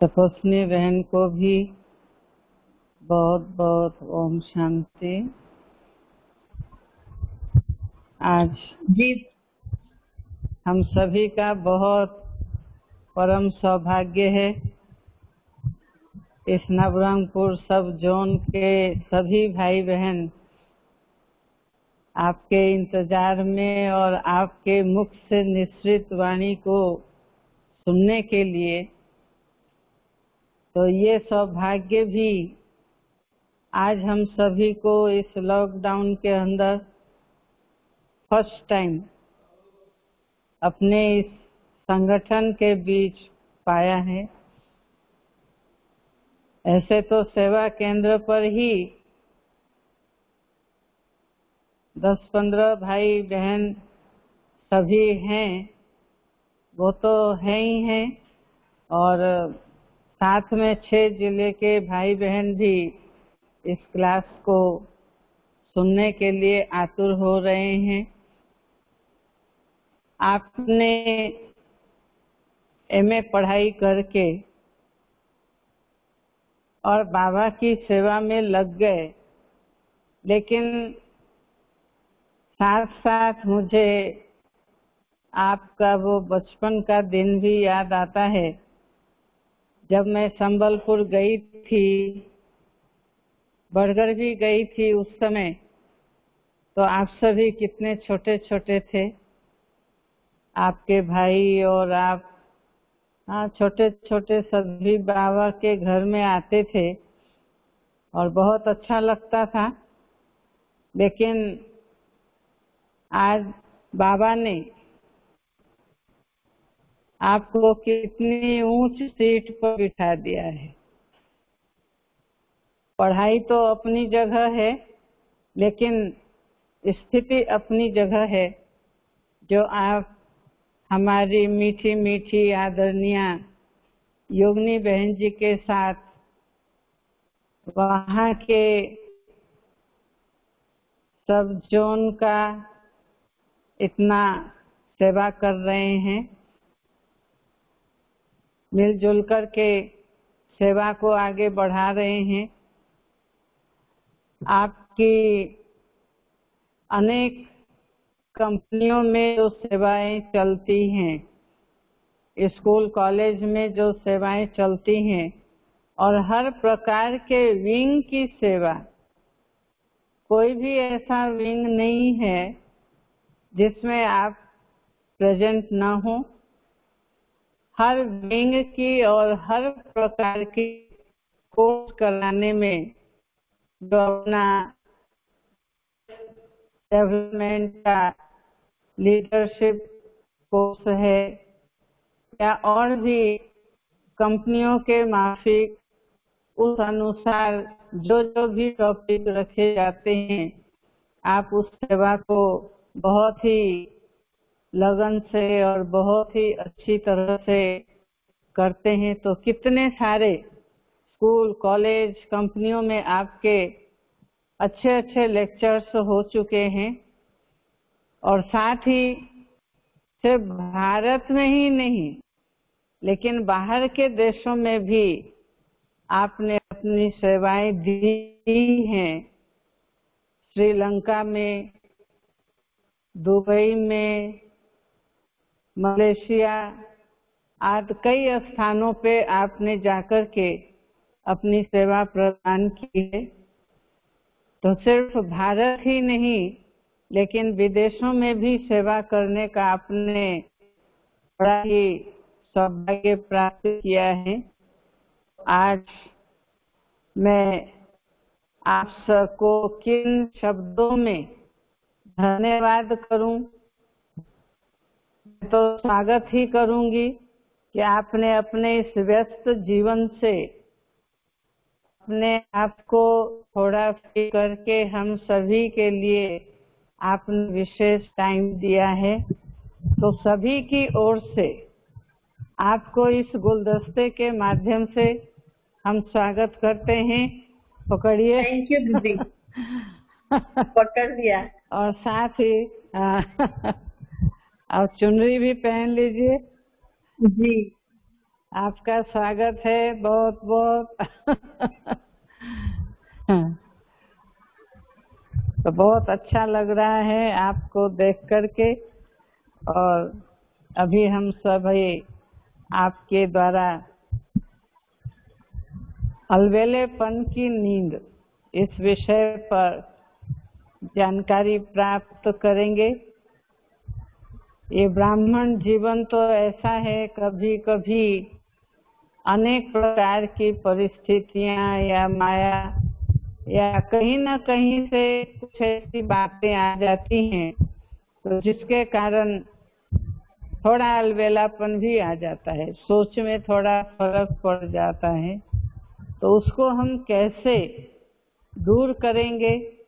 तपस्वी बहन को भी बहुत बहुत ओम शांति। आज जी हम सभी का बहुत परम सौभाग्य है, इस नवरंगपुर सब जोन के सभी भाई बहन आपके इंतजार में और आपके मुख से निश्रित वाणी को सुनने के लिए। तो ये सौभाग्य भी आज हम सभी को इस लॉकडाउन के अंदर फर्स्ट टाइम अपने इस संगठन के बीच पाया है। ऐसे तो सेवा केंद्र पर ही 10-15 भाई बहन सभी हैं, वो तो है ही हैं, और साथ में 6 जिले के भाई बहन भी इस क्लास को सुनने के लिए आतुर हो रहे हैं। आपने एमए पढ़ाई करके और बाबा की सेवा में लग गए, लेकिन साथ साथ मुझे आपका वो बचपन का दिन भी याद आता है, जब मैं संबलपुर गई थी, बरगढ़ भी गई थी। उस समय तो आप सभी कितने छोटे छोटे थे, आपके भाई और आप, छोटे छोटे सभी बाबा के घर में आते थे और बहुत अच्छा लगता था। लेकिन आज बाबा ने आपको कितनी ऊंच सीट पर बिठा दिया है। पढ़ाई तो अपनी जगह है, लेकिन स्थिति अपनी जगह है, जो आप हमारी मीठी मीठी आदरणीय योगिनी बहन जी के साथ वहाँ के सब जोन का इतना सेवा कर रहे हैं। मिलजुल कर के सेवा को आगे बढ़ा रहे हैं। आपकी अनेक कंपनियों में जो सेवाएं चलती हैं, स्कूल कॉलेज में जो सेवाएं चलती हैं, और हर प्रकार के विंग की सेवा, कोई भी ऐसा विंग नहीं है जिसमें आप प्रेजेंट ना हो। हर विंग की और हर प्रकार की कोर्स कराने में जो अपना डेवलपमेंट का लीडरशिप कोर्स है, या और भी कंपनियों के माफिक उस अनुसार जो जो भी टॉपिक रखे जाते हैं, आप उस सेवा को बहुत ही लगन से और बहुत ही अच्छी तरह से करते हैं। तो कितने सारे स्कूल कॉलेज कंपनियों में आपके अच्छे अच्छे लेक्चर्स हो चुके हैं, और साथ ही सिर्फ भारत में ही नहीं, लेकिन बाहर के देशों में भी आपने अपनी सेवाएं दी हैं। श्रीलंका में, दुबई में, मलेशिया आदि कई स्थानों पे आपने जाकर के अपनी सेवा प्रदान की है। तो सिर्फ भारत ही नहीं, लेकिन विदेशों में भी सेवा करने का आपने बड़ा ही सौभाग्य प्राप्त किया है। आज मैं आप सबको किन शब्दों में धन्यवाद करूं, तो स्वागत ही करूंगी कि आपने अपने इस व्यस्त जीवन से अपने आप को थोड़ा फ्री करके हम सभी के लिए आपने विशेष टाइम दिया है। तो सभी की ओर से आपको इस गुलदस्ते के माध्यम से हम स्वागत करते हैं। पकड़िए। थैंक यू दीदी। पकड़ लिया। और साथ ही और चुनरी भी पहन लीजिए। जी आपका स्वागत है बहुत बहुत। तो बहुत अच्छा लग रहा है आपको देख करके, और अभी हम सभी आपके द्वारा अलवेलेपन की नींद इस विषय पर जानकारी प्राप्त करेंगे। ये ब्राह्मण जीवन तो ऐसा है, कभी कभी अनेक प्रकार की परिस्थितियां या माया या कहीं न कहीं से कुछ ऐसी बातें आ जाती हैं, तो जिसके कारण थोड़ा अलवेलापन भी आ जाता है, सोच में थोड़ा फर्क पड़ जाता है। तो उसको हम कैसे दूर करेंगे,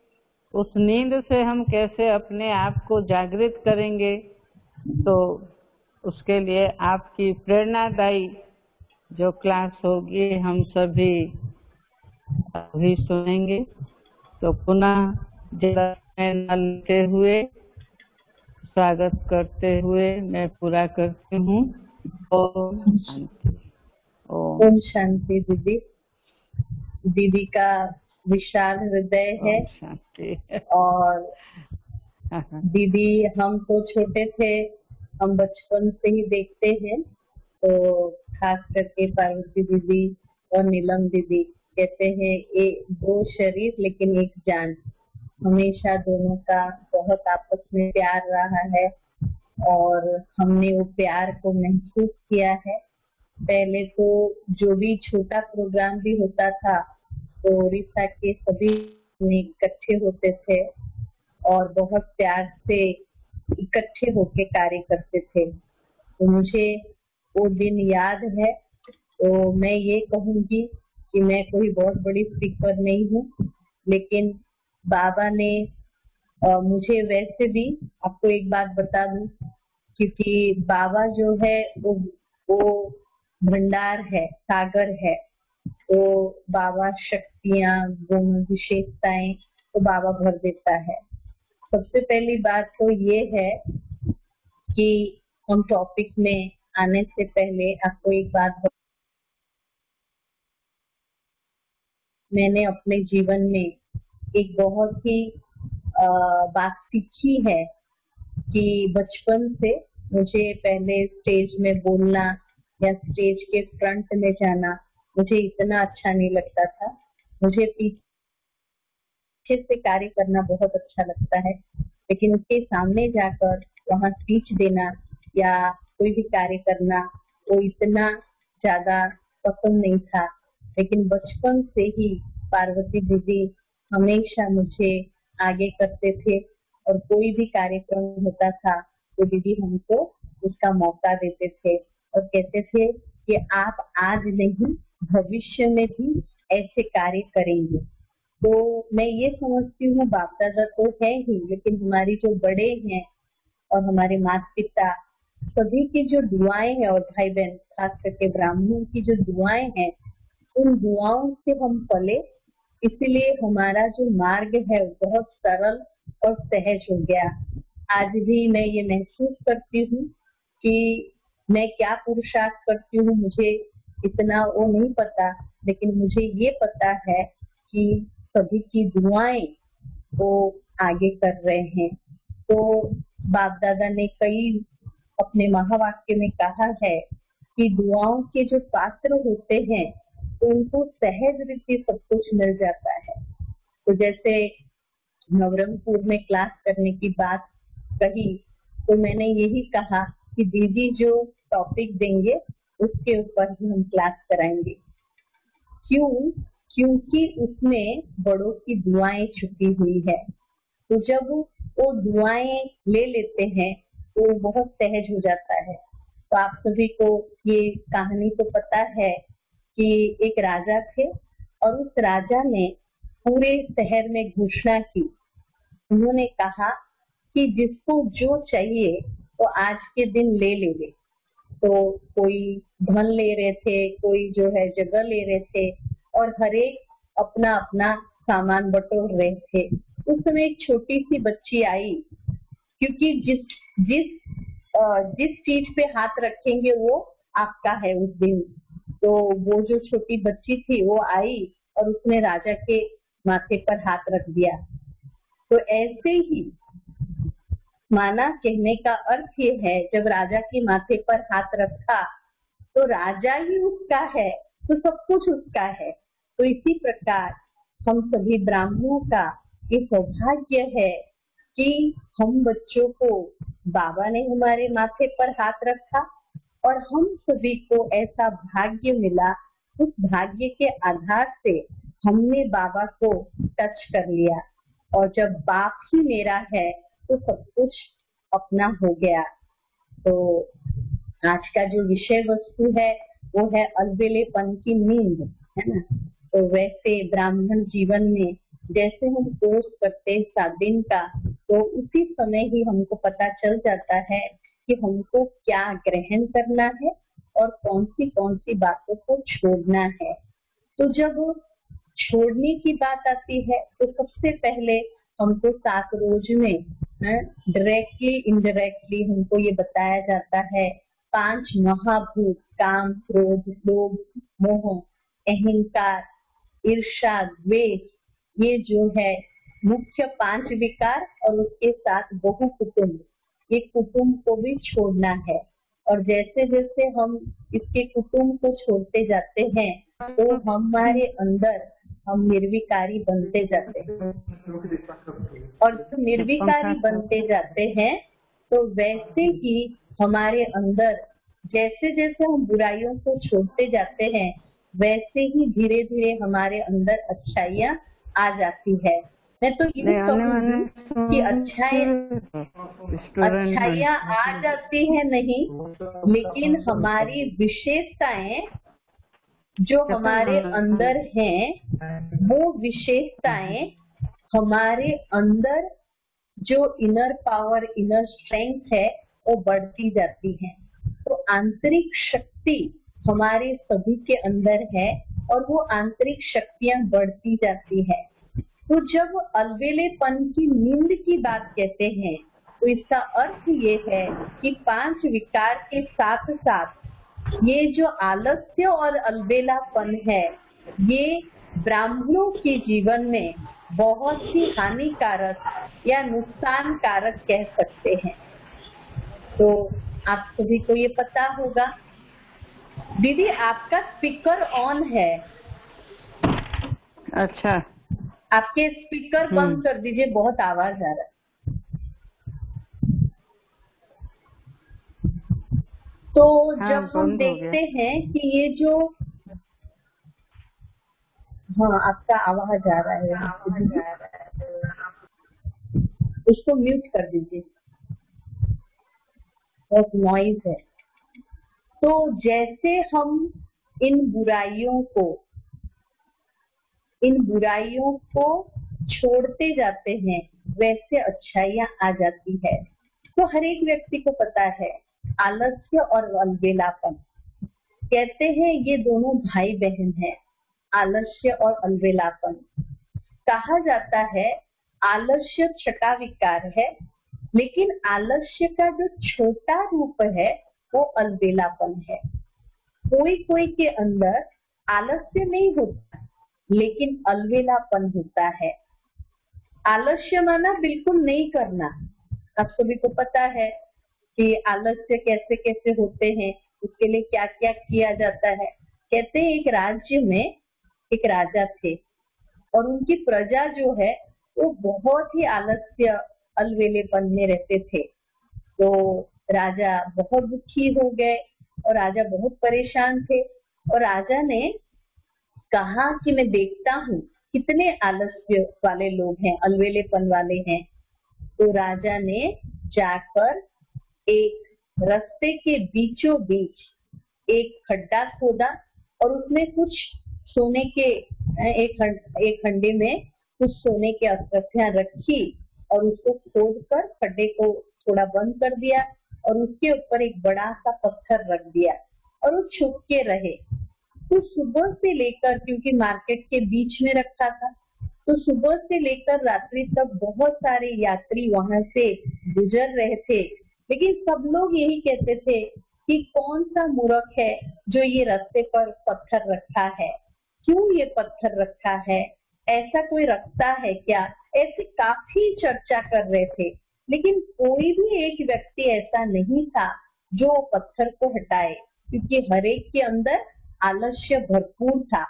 उस नींद से हम कैसे अपने आप को जागृत करेंगे, तो उसके लिए आपकी प्रेरणादायी जो क्लास होगी हम सभी अभी सुनेंगे। तो पुनः में न लेते हुए, स्वागत करते हुए मैं पूरा करती हूँ। ओम शांति। ओम शांति। दीदी, दीदी का विशाल हृदय है। शांति। और दीदी, हम तो छोटे थे, हम बचपन से ही देखते हैं, तो खास करके पार्वती दीदी और नीलम दीदी कहते हैं दो शरीर लेकिन एक जान। हमेशा दोनों का बहुत आपस में प्यार रहा है और हमने वो प्यार को महसूस किया है। पहले तो जो भी छोटा प्रोग्राम भी होता था तो उड़ीसा के सभी इकट्ठे होते थे और बहुत प्यार से इकट्ठे होके कार्य करते थे। तो मुझे वो दिन याद है। तो मैं ये कहूँगी कि मैं कोई बहुत बड़ी स्पीकर नहीं हूँ, लेकिन बाबा ने मुझे वैसे भी, आपको एक बात बता दूं, क्योंकि बाबा जो है वो भंडार है, सागर है। तो बाबा शक्तियाँ, गुण, विशेषताएं तो बाबा भर देता है। सबसे पहली बात तो ये है कि हम टॉपिक में आने से पहले आपको एक बात, मैंने अपने जीवन में एक बहुत ही बात सीखी है कि बचपन से मुझे पहले स्टेज में बोलना या स्टेज के फ्रंट में जाना मुझे इतना अच्छा नहीं लगता था। मुझे पीछे से कार्य करना बहुत अच्छा लगता है, लेकिन उसके सामने जाकर वहाँ स्पीच देना या कोई भी कार्य करना वो इतना ज्यादा पसंद नहीं था। लेकिन बचपन से ही पार्वती दीदी हमेशा मुझे आगे करते थे और कोई भी कार्यक्रम होता था तो दीदी हमको उसका मौका देते थे और कहते थे कि आप आज नहीं भविष्य में भी ऐसे कार्य करेंगे। तो मैं ये समझती हूँ बाप दादा तो है ही, लेकिन हमारी जो बड़े हैं और हमारे माता पिता सभी की जो दुआएं हैं और भाई बहन खास करके ब्राह्मणों की जो दुआएं हैं, उन दुआओं से हम पले, इसलिए हमारा जो मार्ग है वो बहुत सरल और सहज हो गया। आज भी मैं ये महसूस करती हूँ कि मैं क्या पुरुषार्थ करती हूँ, मुझे इतना वो नहीं पता, लेकिन मुझे ये पता है कि सभी की दुआएं वो आगे कर रहे हैं। तो बाप दादा ने कई अपने महावाक्य में कहा है कि दुआओं के जो पात्र होते हैं तो उनको सहज रीति सब कुछ मिल जाता है। तो जैसे नवरंगपुर में क्लास करने की बात कही, तो मैंने यही कहा कि दीदी जो टॉपिक देंगे उसके ऊपर ही हम क्लास कराएंगे। क्योंकि उसमें बड़ों की दुआएं छुपी हुई है। तो जब वो दुआएं ले लेते हैं तो बहुत सहज हो जाता है। तो आप सभी को ये कहानी तो पता है कि एक राजा थे और उस राजा ने पूरे शहर में घोषणा की। उन्होंने कहा कि जिसको जो चाहिए वो आज के दिन ले ले। तो कोई धन ले रहे थे, कोई जो है जगह ले रहे थे और हर एक अपना अपना सामान बटोर रहे थे। उस समय एक छोटी सी बच्ची आई, क्योंकि जिस चीज पे हाथ रखेंगे वो आपका है उस दिन। तो वो जो छोटी बच्ची थी वो आई और उसने राजा के माथे पर हाथ रख दिया। तो ऐसे ही माना कहने का अर्थ ये है, जब राजा के माथे पर हाथ रखा तो राजा ही उसका है, तो सब कुछ उसका है। तो इसी प्रकार हम सभी ब्राह्मणों का ये सौभाग्य है कि हम बच्चों को बाबा ने हमारे माथे पर हाथ रखा और हम सभी को ऐसा भाग्य मिला। उस भाग्य के आधार से हमने बाबा को टच कर लिया और जब बाप ही मेरा है तो सब कुछ अपना हो गया। तो आज का जो विषय वस्तु है वो है अलबेलेपन की नींद, है ना। तो वैसे ब्राह्मण जीवन में जैसे हम कोर्स करते 7 दिन का, तो उसी समय ही हमको पता चल जाता है कि हमको क्या ग्रहण करना है और कौन सी बातों को छोड़ना है। तो जब छोड़ने की बात आती है तो सबसे पहले हमको 7 रोज में डायरेक्टली इनडायरेक्टली हमको ये बताया जाता है 5 महाभूत, काम, क्रोध, लोभ, मोह, अहंकार, ईर्ष्या, द्वेष, ये जो है मुख्य 5 विकार और उसके साथ बहु कुटुंब, ये कुटुंब को भी छोड़ना है। और जैसे जैसे हम इसके कुटुंब को छोड़ते जाते हैं तो हमारे अंदर हम निर्विकारी बनते जाते हैं और जब निर्विकारी बनते जाते हैं तो वैसे ही हमारे अंदर जैसे जैसे हम बुराइयों को छोड़ते जाते हैं वैसे ही धीरे धीरे हमारे अंदर अच्छाइयाँ आ जाती है। मैं तो ये कहूँगी कि अच्छाइयाँ आ जाती है नहीं, लेकिन हमारी विशेषताएं जो हमारे अंदर हैं वो विशेषताएं हमारे अंदर जो इनर पावर, इनर स्ट्रेंथ है वो बढ़ती जाती है। तो आंतरिक शक्ति हमारे सभी के अंदर है और वो आंतरिक शक्तियां बढ़ती जाती है। तो जब अलबेलेपन की नींद की बात कहते हैं तो इसका अर्थ ये है कि 5 विकार के साथ साथ ये जो आलस्य और अलबेलापन है ये ब्राह्मणों के जीवन में बहुत ही हानिकारक या नुकसान कारक कह सकते हैं। तो आप सभी को ये पता होगा। दीदी आपका स्पीकर ऑन है। अच्छा, आपके स्पीकर बंद कर दीजिए, बहुत आवाज आ रहा है। तो जब हम देखते हैं कि ये जो आपका आवाज आ रहा है, उसको म्यूट कर दीजिए, बहुत नॉइज है। तो जैसे हम इन बुराइयों को छोड़ते जाते हैं वैसे अच्छाइयाँ आ जाती है। तो हर एक व्यक्ति को पता है आलस्य और अलबेलापन, कहते हैं ये दोनों भाई बहन हैं, आलस्य और अलबेलापन। कहा जाता है आलस्य छठा विकार है, लेकिन आलस्य का जो छोटा रूप है वो अलबेलापन है। कोई के अंदर आलस्य नहीं होता लेकिन अलबेलापन होता है। आलस्य माना बिल्कुल नहीं करना। आप सभी को पता है कि आलस्य कैसे कैसे होते हैं, उसके लिए क्या क्या किया जाता है। कहते हैं एक राज्य में एक राजा थे और उनकी प्रजा जो है वो बहुत ही आलस्य अलबेलेपन में रहते थे। तो राजा बहुत दुखी हो गए और राजा बहुत परेशान थे और राजा ने कहा कि मैं देखता हूँ कितने आलस्य वाले लोग हैं, अलबेलेपन वाले हैं। तो राजा ने जाकर एक रास्ते के बीचों बीच एक खड्डा खोदा और उसमें कुछ सोने के एक हंडे में कुछ सोने की अक्षतियां रखी और उसको खोदकर खड्डे को थोड़ा बंद कर दिया और उसके ऊपर एक बड़ा सा पत्थर रख दिया और वो छुप के रहे। तो सुबह से लेकर, क्योंकि मार्केट के बीच में रखा था, तो सुबह से लेकर रात्रि तक बहुत सारे यात्री वहां से गुजर रहे थे, लेकिन सब लोग यही कहते थे कि कौन सा मूर्ख है जो ये रास्ते पर पत्थर रखा है, क्यों ये पत्थर रखा है, ऐसा कोई रखता है क्या, ऐसे काफी चर्चा कर रहे थे। लेकिन कोई भी एक व्यक्ति ऐसा नहीं था जो पत्थर को हटाए, क्योंकि हर एक के अंदर आलस्य भरपूर था।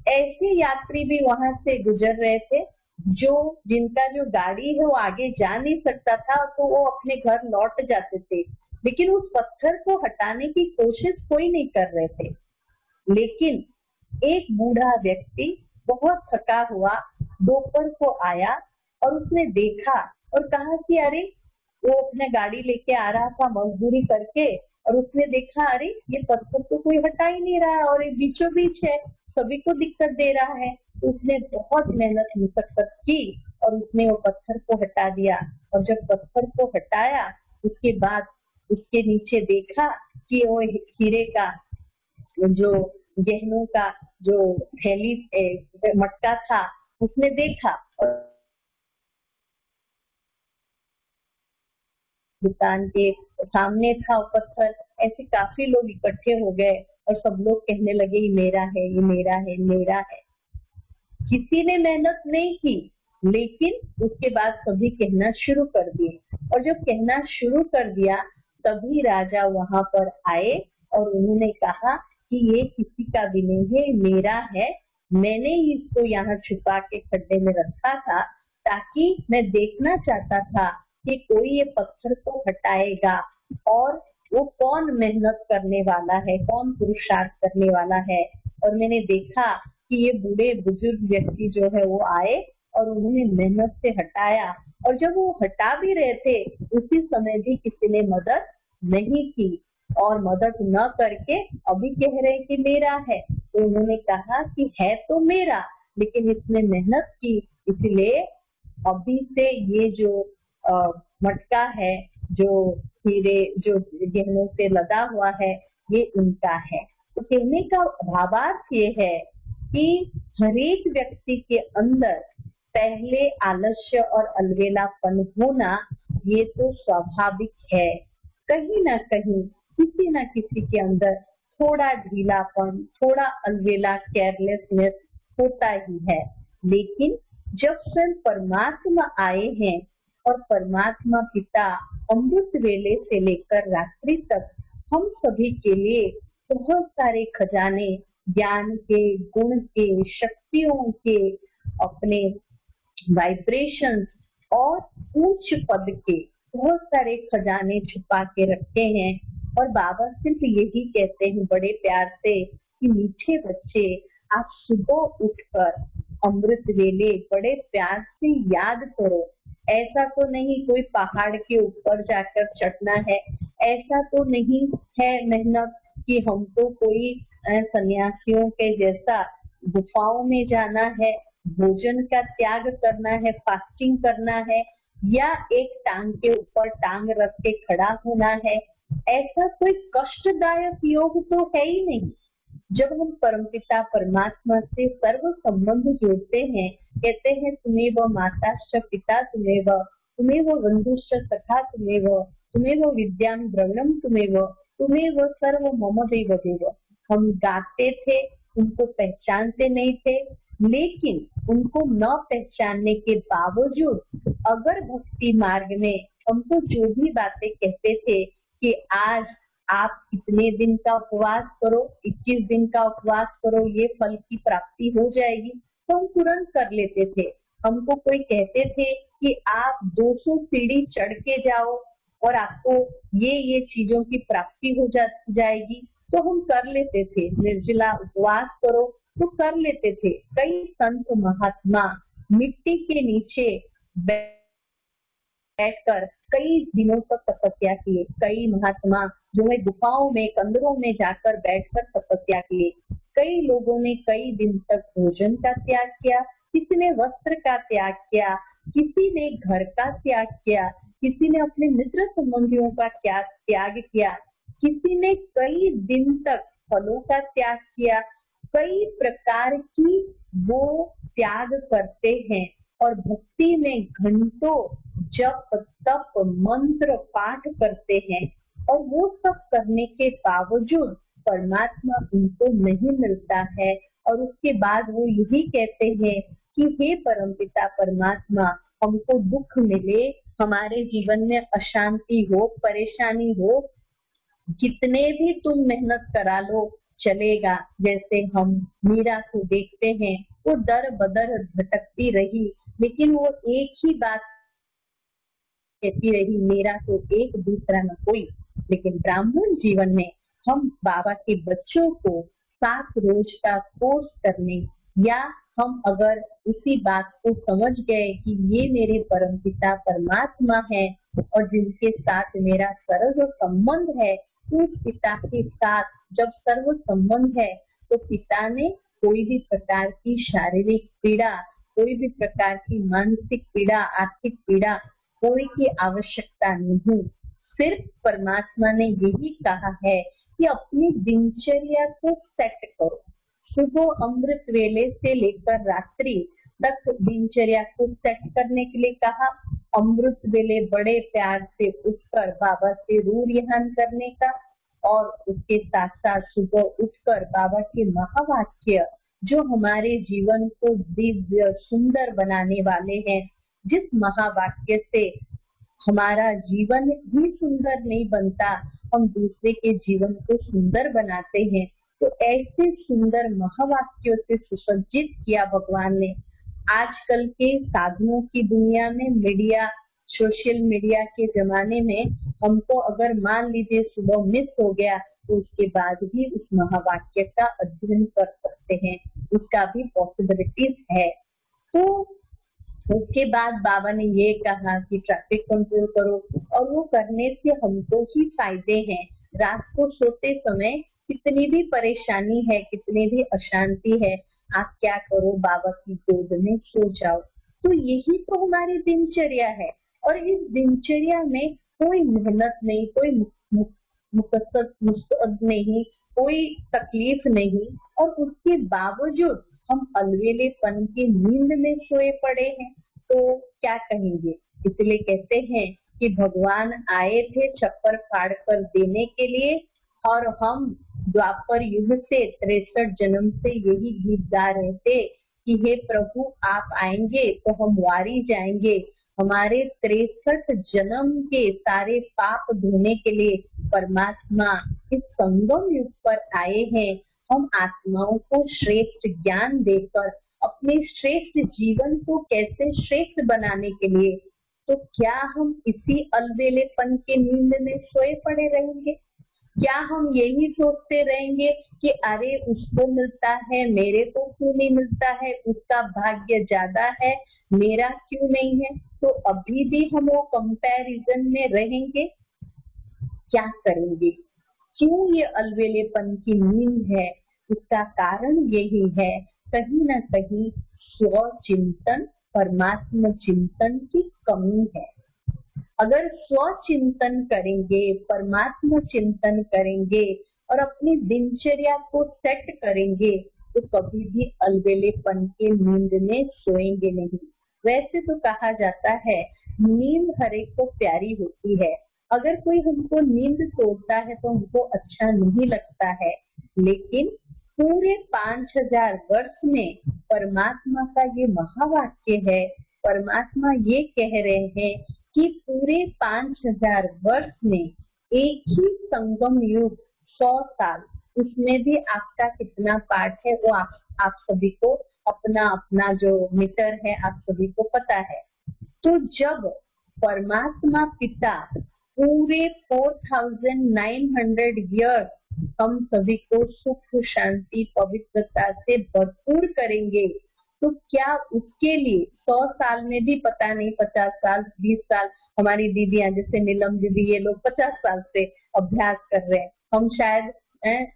ऐसे यात्री भी वहां से गुजर रहे थे जिनका जो गाड़ी है वो आगे जा नहीं सकता था, तो वो अपने घर लौट जाते थे, लेकिन उस पत्थर को हटाने की कोशिश कोई नहीं कर रहे थे। लेकिन एक बूढ़ा व्यक्ति बहुत थका हुआ दोपहर को आया और उसने देखा और कहा कि अरे, वो अपना गाड़ी लेके आ रहा था मजदूरी करके, और उसने देखा अरे ये पत्थर तो कोई हटा ही नहीं रहा और ये बीचों बीच है, सभी को दिक्कत दे रहा है। उसने बहुत मेहनत मुशक्कत की और उसने वो पत्थर को हटा दिया। और जब पत्थर को हटाया उसके बाद उसके नीचे देखा कि वो हीरे का जो गहनों का जो थैली मटका था उसने देखा, और दुकान के सामने था वो पत्थर। ऐसे काफी लोग इकट्ठे हो गए और सब लोग कहने लगे ये मेरा है, ये मेरा है, मेरा है। किसी ने मेहनत नहीं की, लेकिन उसके बाद सभी कहना शुरू कर दिए, और जब कहना शुरू कर दिया तभी राजा वहां पर आए और उन्होंने कहा कि ये किसी का भी नहीं है, मेरा है, मैंने इसको यहाँ छुपा के खड्डे में रखा था, ताकि मैं देखना चाहता था कि कोई ये पत्थर को हटाएगा और वो कौन मेहनत करने वाला है, कौन पुरुषार्थ करने वाला है। और मैंने देखा कि ये बूढ़े बुजुर्ग व्यक्ति जो है वो आए और उन्होंने मेहनत से हटाया, और जब वो हटा भी रहे थे उसी समय भी किसी ने मदद नहीं की, और मदद न करके अभी कह रहे कि मेरा है। तो उन्होंने कहा कि है तो मेरा, लेकिन इसने मेहनत की, इसलिए अभी से ये जो मटका है जो हीरे जो गहनों से लदा हुआ है ये उनका है। तो कहने का भावार्थ ये है कि हर एक व्यक्ति के अंदर पहले आलस्य और अलवेलापन होना ये तो स्वाभाविक है। कहीं ना कहीं किसी न किसी के अंदर थोड़ा ढीलापन, थोड़ा अलवेला, केयरलेसनेस होता ही है। लेकिन जब स्वयं परमात्मा आए हैं और परमात्मा पिता अमृत वेले से लेकर रात्रि तक हम सभी के लिए बहुत सारे खजाने ज्ञान के, गुण के, शक्तियों के, अपने वाइब्रेशंस और उच्च पद के बहुत सारे खजाने छुपा के रखे हैं। और बाबा सिर्फ यही कहते हैं बड़े प्यार से कि मीठे बच्चे आप सुबह उठकर अमृत वेले बड़े प्यार से याद करो। ऐसा तो नहीं कोई पहाड़ के ऊपर जाकर चढ़ना है, ऐसा तो नहीं है मेहनत कि हमको कोई सन्यासियों के जैसा गुफाओं में जाना है, भोजन का त्याग करना है, फास्टिंग करना है, या एक टांग के ऊपर टांग रख के खड़ा होना है। ऐसा कोई कष्टदायक योग तो है ही नहीं। जब हम परमपिता परमात्मा से सर्व संबंध जोड़ते हैं, कहते हैं तुम्हें माताश्च पिता तुम्हें बंधुश्च सखा तुम्हें विद्यां द्रविणम तुम्हें सर्व मम देव देव। हम गाते थे, उनको पहचानते नहीं थे, लेकिन उनको न पहचानने के बावजूद अगर भक्ति मार्ग में हमको जो भी बातें कहते थे कि आज आप इतने दिन का उपवास करो, 21 दिन का उपवास करो, ये फल की प्राप्ति हो जाएगी, तो हम तुरंत कर लेते थे। हमको कोई कहते थे कि आप 200 सीढ़ी चढ़ के जाओ और आपको ये चीजों की प्राप्ति हो जाएगी, तो हम कर लेते थे। निर्जला उपवास करो तो कर लेते थे। कई संत महात्मा मिट्टी के नीचे बैठकर कई दिनों तक तपस्या किए। कई महात्मा जो है गुफाओं में, कंदरों में जाकर बैठकर तपस्या किए। कई लोगों ने कई दिन तक भोजन का त्याग किया, किसी ने वस्त्र का त्याग किया, किसी ने घर का त्याग किया, किसी ने अपने मित्र संबंधियों का त्याग किया, किसी ने कई दिन तक फलों का त्याग किया। कई प्रकार की वो त्याग करते हैं और भक्ति में घंटों जप तप मंत्र पाठ करते हैं। और वो सब करने के बावजूद परमात्मा उनको नहीं मिलता है, और उसके बाद वो यही कहते हैं कि हे परमपिता परमात्मा, हमको दुख मिले, हमारे जीवन में अशांति हो, परेशानी हो, कितने भी तुम मेहनत करा लो चलेगा। जैसे हम मीरा को देखते हैं, वो दर बदर भटकती रही, लेकिन वो एक ही बात कहती रही, मेरा तो एक दूसरा न कोई। लेकिन ब्राह्मण जीवन में हम बाबा के बच्चों को 7 रोज का कोर्स करने, या हम अगर उसी बात को समझ गए कि ये मेरे परमपिता परमात्मा है और जिनके साथ मेरा सर्व संबंध है, उस पिता के साथ जब सर्व संबंध है तो पिता ने कोई भी प्रकार की शारीरिक पीड़ा, कोई भी प्रकार की मानसिक पीड़ा, आर्थिक पीड़ा, कोई की आवश्यकता नहीं। सिर्फ परमात्मा ने यही कहा है कि अपनी दिनचर्या को सेट करो। सुबह अमृत वेले से लेकर रात्रि तक दिनचर्या को सेट करने के लिए कहा। अमृत वेले बड़े प्यार से उठकर बाबा से रूरिहान करने का, और उसके साथ साथ सुबह उठकर बाबा के महावाक्य जो हमारे जीवन को दिव्य सुंदर बनाने वाले हैं, जिस महावाक्य से हमारा जीवन ही सुंदर नहीं बनता, हम दूसरे के जीवन को सुंदर बनाते हैं। तो ऐसे सुंदर महावाक्यों से सुसज्जित किया भगवान ने। आजकल के साधनों की दुनिया में, मीडिया, सोशल मीडिया के जमाने में, हमको अगर मान लीजिए सुबह मिस हो गया तो उसके बाद भी उस महावाक्य का अध्ययन कर सकते हैं, उसका भी पॉसिबिलिटीज है। तो उसके बाद बाबा ने ये कहा कि ट्रैफिक कंट्रोल करो, और वो करने से हमको ही फायदे हैं। रात को सोते समय कितनी भी परेशानी है, कितनी भी अशांति है, आप क्या करो, बाबा की गोद में सो जाओ। तो यही तो हमारी दिनचर्या है, और इस दिनचर्या में कोई मेहनत नहीं, कोई मुकसद नहीं, कोई तकलीफ नहीं, और उसके बावजूद हम अलवेलेपन की नींद में सोए पड़े हैं, तो क्या कहेंगे। इसलिए कहते हैं कि भगवान आए थे छप्पर फाड़ कर देने के लिए, और हम द्वापर युग से 63 जन्म से यही गीत गा रहे थे कि हे प्रभु आप आएंगे तो हम वारी जाएंगे। हमारे 63 जन्म के सारे पाप धोने के लिए परमात्मा इस संगम युग पर आए हैं, हम आत्माओं को श्रेष्ठ ज्ञान देकर अपने श्रेष्ठ जीवन को कैसे श्रेष्ठ बनाने के लिए। तो क्या हम इसी अलबेलेपन के नींद में सोए पड़े रहेंगे? क्या हम यही सोचते रहेंगे कि अरे उसको मिलता है, मेरे को क्यों नहीं मिलता है, उसका भाग्य ज्यादा है, मेरा क्यों नहीं है? तो अभी भी हम वो कंपैरिजन में रहेंगे। क्या करेंगे? क्यों ये अलबेलेपन की नींद है? इसका कारण यही है, कहीं न कहीं स्व चिंतन, परमात्मा चिंतन की कमी है। अगर स्व चिंतन करेंगे, परमात्मा चिंतन करेंगे और अपनी दिनचर्या को सेट करेंगे, तो कभी भी अलबेलेपन के नींद में सोएंगे नहीं। वैसे तो कहा जाता है नींद हर एक को प्यारी होती है। अगर कोई हमको नींद तोड़ता है तो हमको अच्छा नहीं लगता है, लेकिन पूरे 5000 वर्ष में परमात्मा का ये महावाक्य है। परमात्मा ये कह रहे हैं कि पूरे 5000 वर्ष में एक ही संगम युग 100 साल, उसमें भी आपका कितना पार्ट है वो आप सभी को अपना अपना जो मीटर है आप सभी को पता है। तो जब परमात्मा पिता पूरे 4900 ईयर्स हम सभी को सुख शांति पवित्रता से भरपूर करेंगे, तो क्या उसके लिए 100 साल में भी पता नहीं, 50 साल 20 साल, हमारी दीदियां जैसे नीलम दीदी ये लोग 50 साल से अभ्यास कर रहे हैं, हम शायद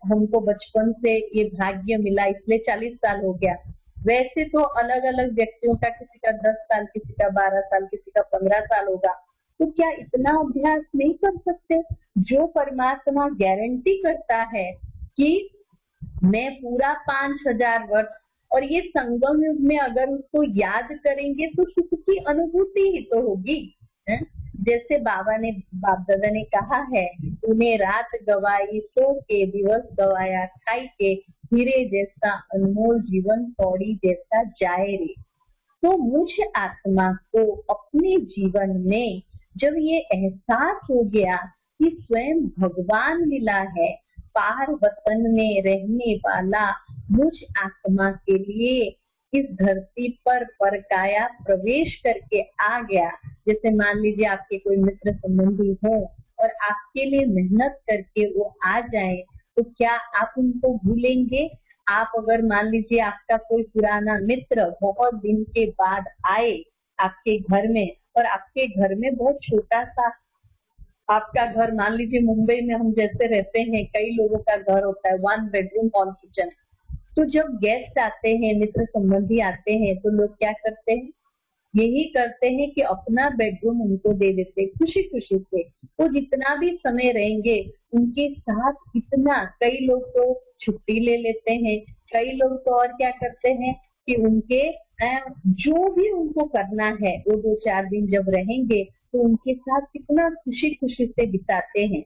हमको बचपन से ये भाग्य मिला इसलिए 40 साल हो गया। वैसे तो अलग अलग व्यक्तियों का, किसी का 10 साल, किसी का 12 साल, किसी का 15 साल होगा। तो क्या इतना अभ्यास नहीं कर सकते? जो परमात्मा गारंटी करता है कि मैं पूरा 5000 वर्ष, और ये संगम युग में अगर उसको याद करेंगे तो सुख की अनुभूति ही तो होगी है? जैसे बाप दादा ने कहा है, तूने रात गवाई सो के, दिवस गवाया खाई के, हीरे जैसा अनमोल जीवन कौड़ी जैसा जाए रे। तो मुझ आत्मा को अपने जीवन में जब ये एहसास हो गया कि स्वयं भगवान मिला है, पार वतन में रहने वाला मुझ आत्मा के लिए इस धरती पर परकाया प्रवेश करके आ गया। जैसे मान लीजिए आपके कोई मित्र संबंधी हो और आपके लिए मेहनत करके वो आ जाए, तो क्या आप उनको भूलेंगे? आप अगर मान लीजिए आपका कोई पुराना मित्र बहुत दिन के बाद आए आपके घर में, और आपके घर में बहुत छोटा सा आपका घर, मान लीजिए मुंबई में हम जैसे रहते हैं, कई लोगों का घर होता है, 1 बेडरूम हॉल किचन। तो जब गेस्ट आते हैं, मित्र संबंधी आते हैं, तो लोग क्या करते हैं? यही करते हैं कि अपना बेडरूम उनको दे देते खुशी खुशी से। वो जितना भी समय रहेंगे उनके साथ कितना, कई लोग तो छुट्टी ले लेते हैं, कई लोग तो और क्या करते हैं कि उनके जो भी उनको करना है वो 2-4 दिन जब रहेंगे तो उनके साथ कितना खुशी खुशी से बिताते हैं।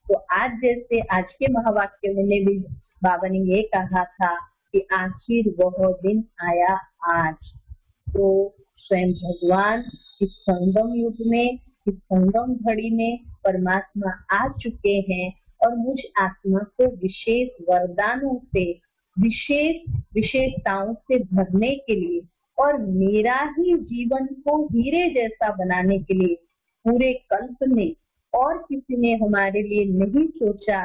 तो आज जैसे आज के महावाक्य में भी बाबा ने ये कहा था कि आखिर वह दिन आया आज। तो स्वयं भगवान इस संगम युग में, इस संगम घड़ी में परमात्मा आ चुके हैं और मुझ आत्मा को विशेष वरदानों से, विशेष विशेषताओं से भरने के लिए और मेरा ही जीवन को हीरे जैसा बनाने के लिए पूरे कल्प में और किसी ने हमारे लिए नहीं सोचा,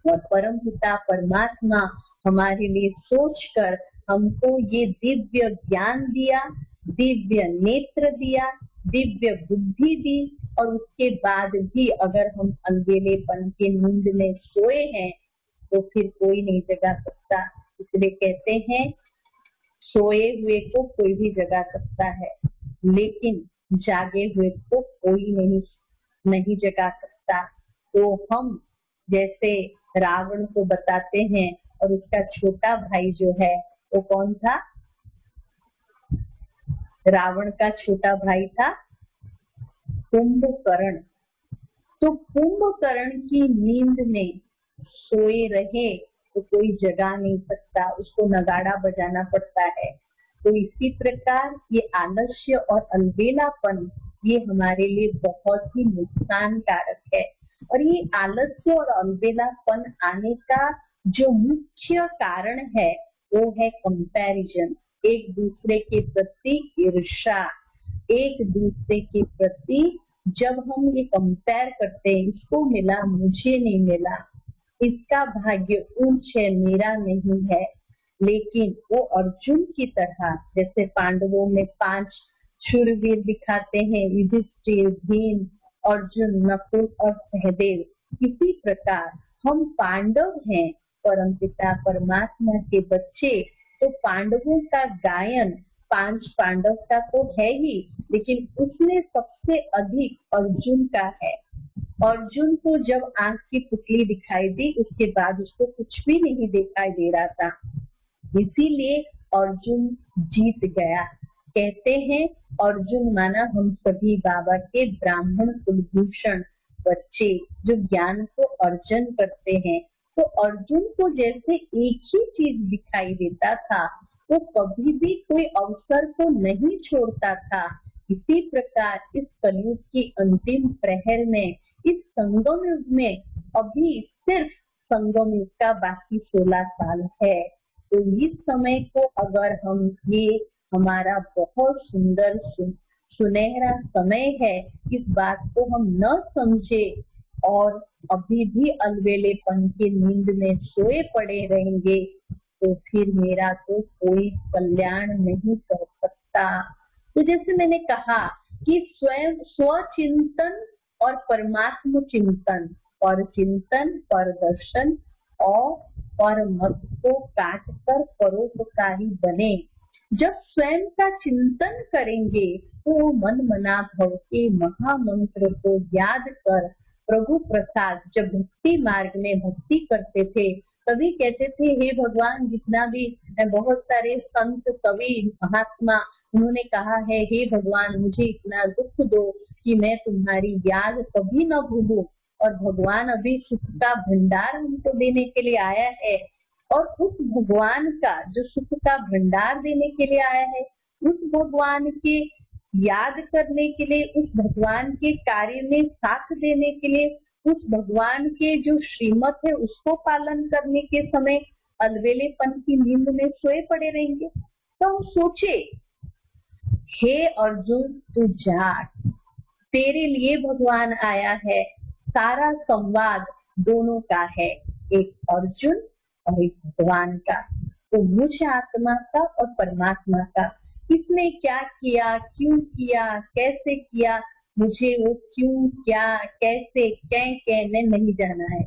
और परम पिता परमात्मा हमारे लिए सोचकर हमको ये दिव्य ज्ञान दिया, दिव्य नेत्र दिया, दिव्य बुद्धि दी। और उसके बाद भी अगर हम अंधेरेपन के नींद में सोए हैं तो फिर कोई नहीं जगा सकता। इसलिए कहते हैं सोए हुए को कोई भी जगा सकता है, लेकिन जागे हुए को कोई नहीं जगा सकता। तो हम जैसे रावण को बताते हैं, और उसका छोटा भाई जो है वो कौन था? रावण का छोटा भाई था कुंभकर्ण। तो कुंभकर्ण की नींद में सोए रहे तो कोई जगा नहीं सकता, उसको नगाड़ा बजाना पड़ता है। तो इसी प्रकार ये आलस्य और अलबेलापन ये हमारे लिए बहुत ही नुकसानकारक है। और ये आलस्य और अलबेलापन आने का जो मुख्य कारण है वो है कंपैरिजन, एक दूसरे के प्रति ईर्ष्या, एक दूसरे के प्रति जब हम ये कंपेयर करते हैं, इसको मिला मुझे नहीं मिला, इसका भाग्य ऊंच है मेरा नहीं है। लेकिन वो अर्जुन की तरह, जैसे पांडवों में 5 शूरवीर दिखाते हैं, युधिष्ठिर, भीम, अर्जुन, नकुल और सहदेव, इसी प्रकार हम पांडव हैं, परमपिता परमात्मा के बच्चे। तो पांडवों का गायन 5 पांडव का तो है ही, लेकिन उसमें सबसे अधिक अर्जुन का है। अर्जुन को जब आंख की पुतली दिखाई दी उसके बाद उसको कुछ भी नहीं दिखाई दे रहा था, इसीलिए अर्जुन जीत गया। कहते हैं अर्जुन माना हम सभी बाबा के ब्राह्मण कुलभूषण बच्चे जो ज्ञान को अर्जन करते हैं। तो अर्जुन को जैसे एक ही चीज दिखाई देता था, वो कभी भी कोई अवसर को नहीं छोड़ता था। इसी प्रकार इस कलयुग की अंतिम प्रहर में, इस संगम युग में अभी सिर्फ संगम युग का बाकी 16 साल है। तो इस समय को अगर हम, ये हमारा बहुत सुंदर सुनहरा समय है, इस बात को हम न समझे और अभी भी अलबेलेपन की नींद में सोए पड़े रहेंगे तो फिर मेरा तो कोई कल्याण नहीं कर सकता। तो जैसे मैंने कहा कि स्वयं स्वचिंतन और परमात्म चिंतन, पर चिंतन, पर दर्शन और मत को काट कर परोपकारी बने। जब स्वयं का चिंतन करेंगे तो मन मना भव के महामंत्र को याद कर प्रभु प्रसाद, जब भक्ति मार्ग में भक्ति करते थे कवि कहते थे हे भगवान, जितना भी बहुत सारे संत कवि महात्मा उन्होंने कहा है, हे भगवान मुझे इतना दुख दो कि मैं तुम्हारी याद कभी न भूलूं। और भगवान अभी सुख का भंडार हमको देने के लिए आया है, और उस भगवान का जो सुख का भंडार देने के लिए आया है, उस भगवान के याद करने के लिए, उस भगवान के कार्य में साथ देने के लिए, उस भगवान के जो श्रीमत है उसको पालन करने के समय अलवेलेपन की नींद में सोए पड़े रहेंगे। तो हम सोचे, हे अर्जुन तू जाग, तेरे लिए भगवान आया है। सारा संवाद दोनों का है, एक अर्जुन और एक भगवान का, तो मुझ आत्मा का और परमात्मा का। किसने क्या किया, क्यों किया, कैसे किया, मुझे वो क्यों, क्या, कैसे, कहने नहीं जाना है।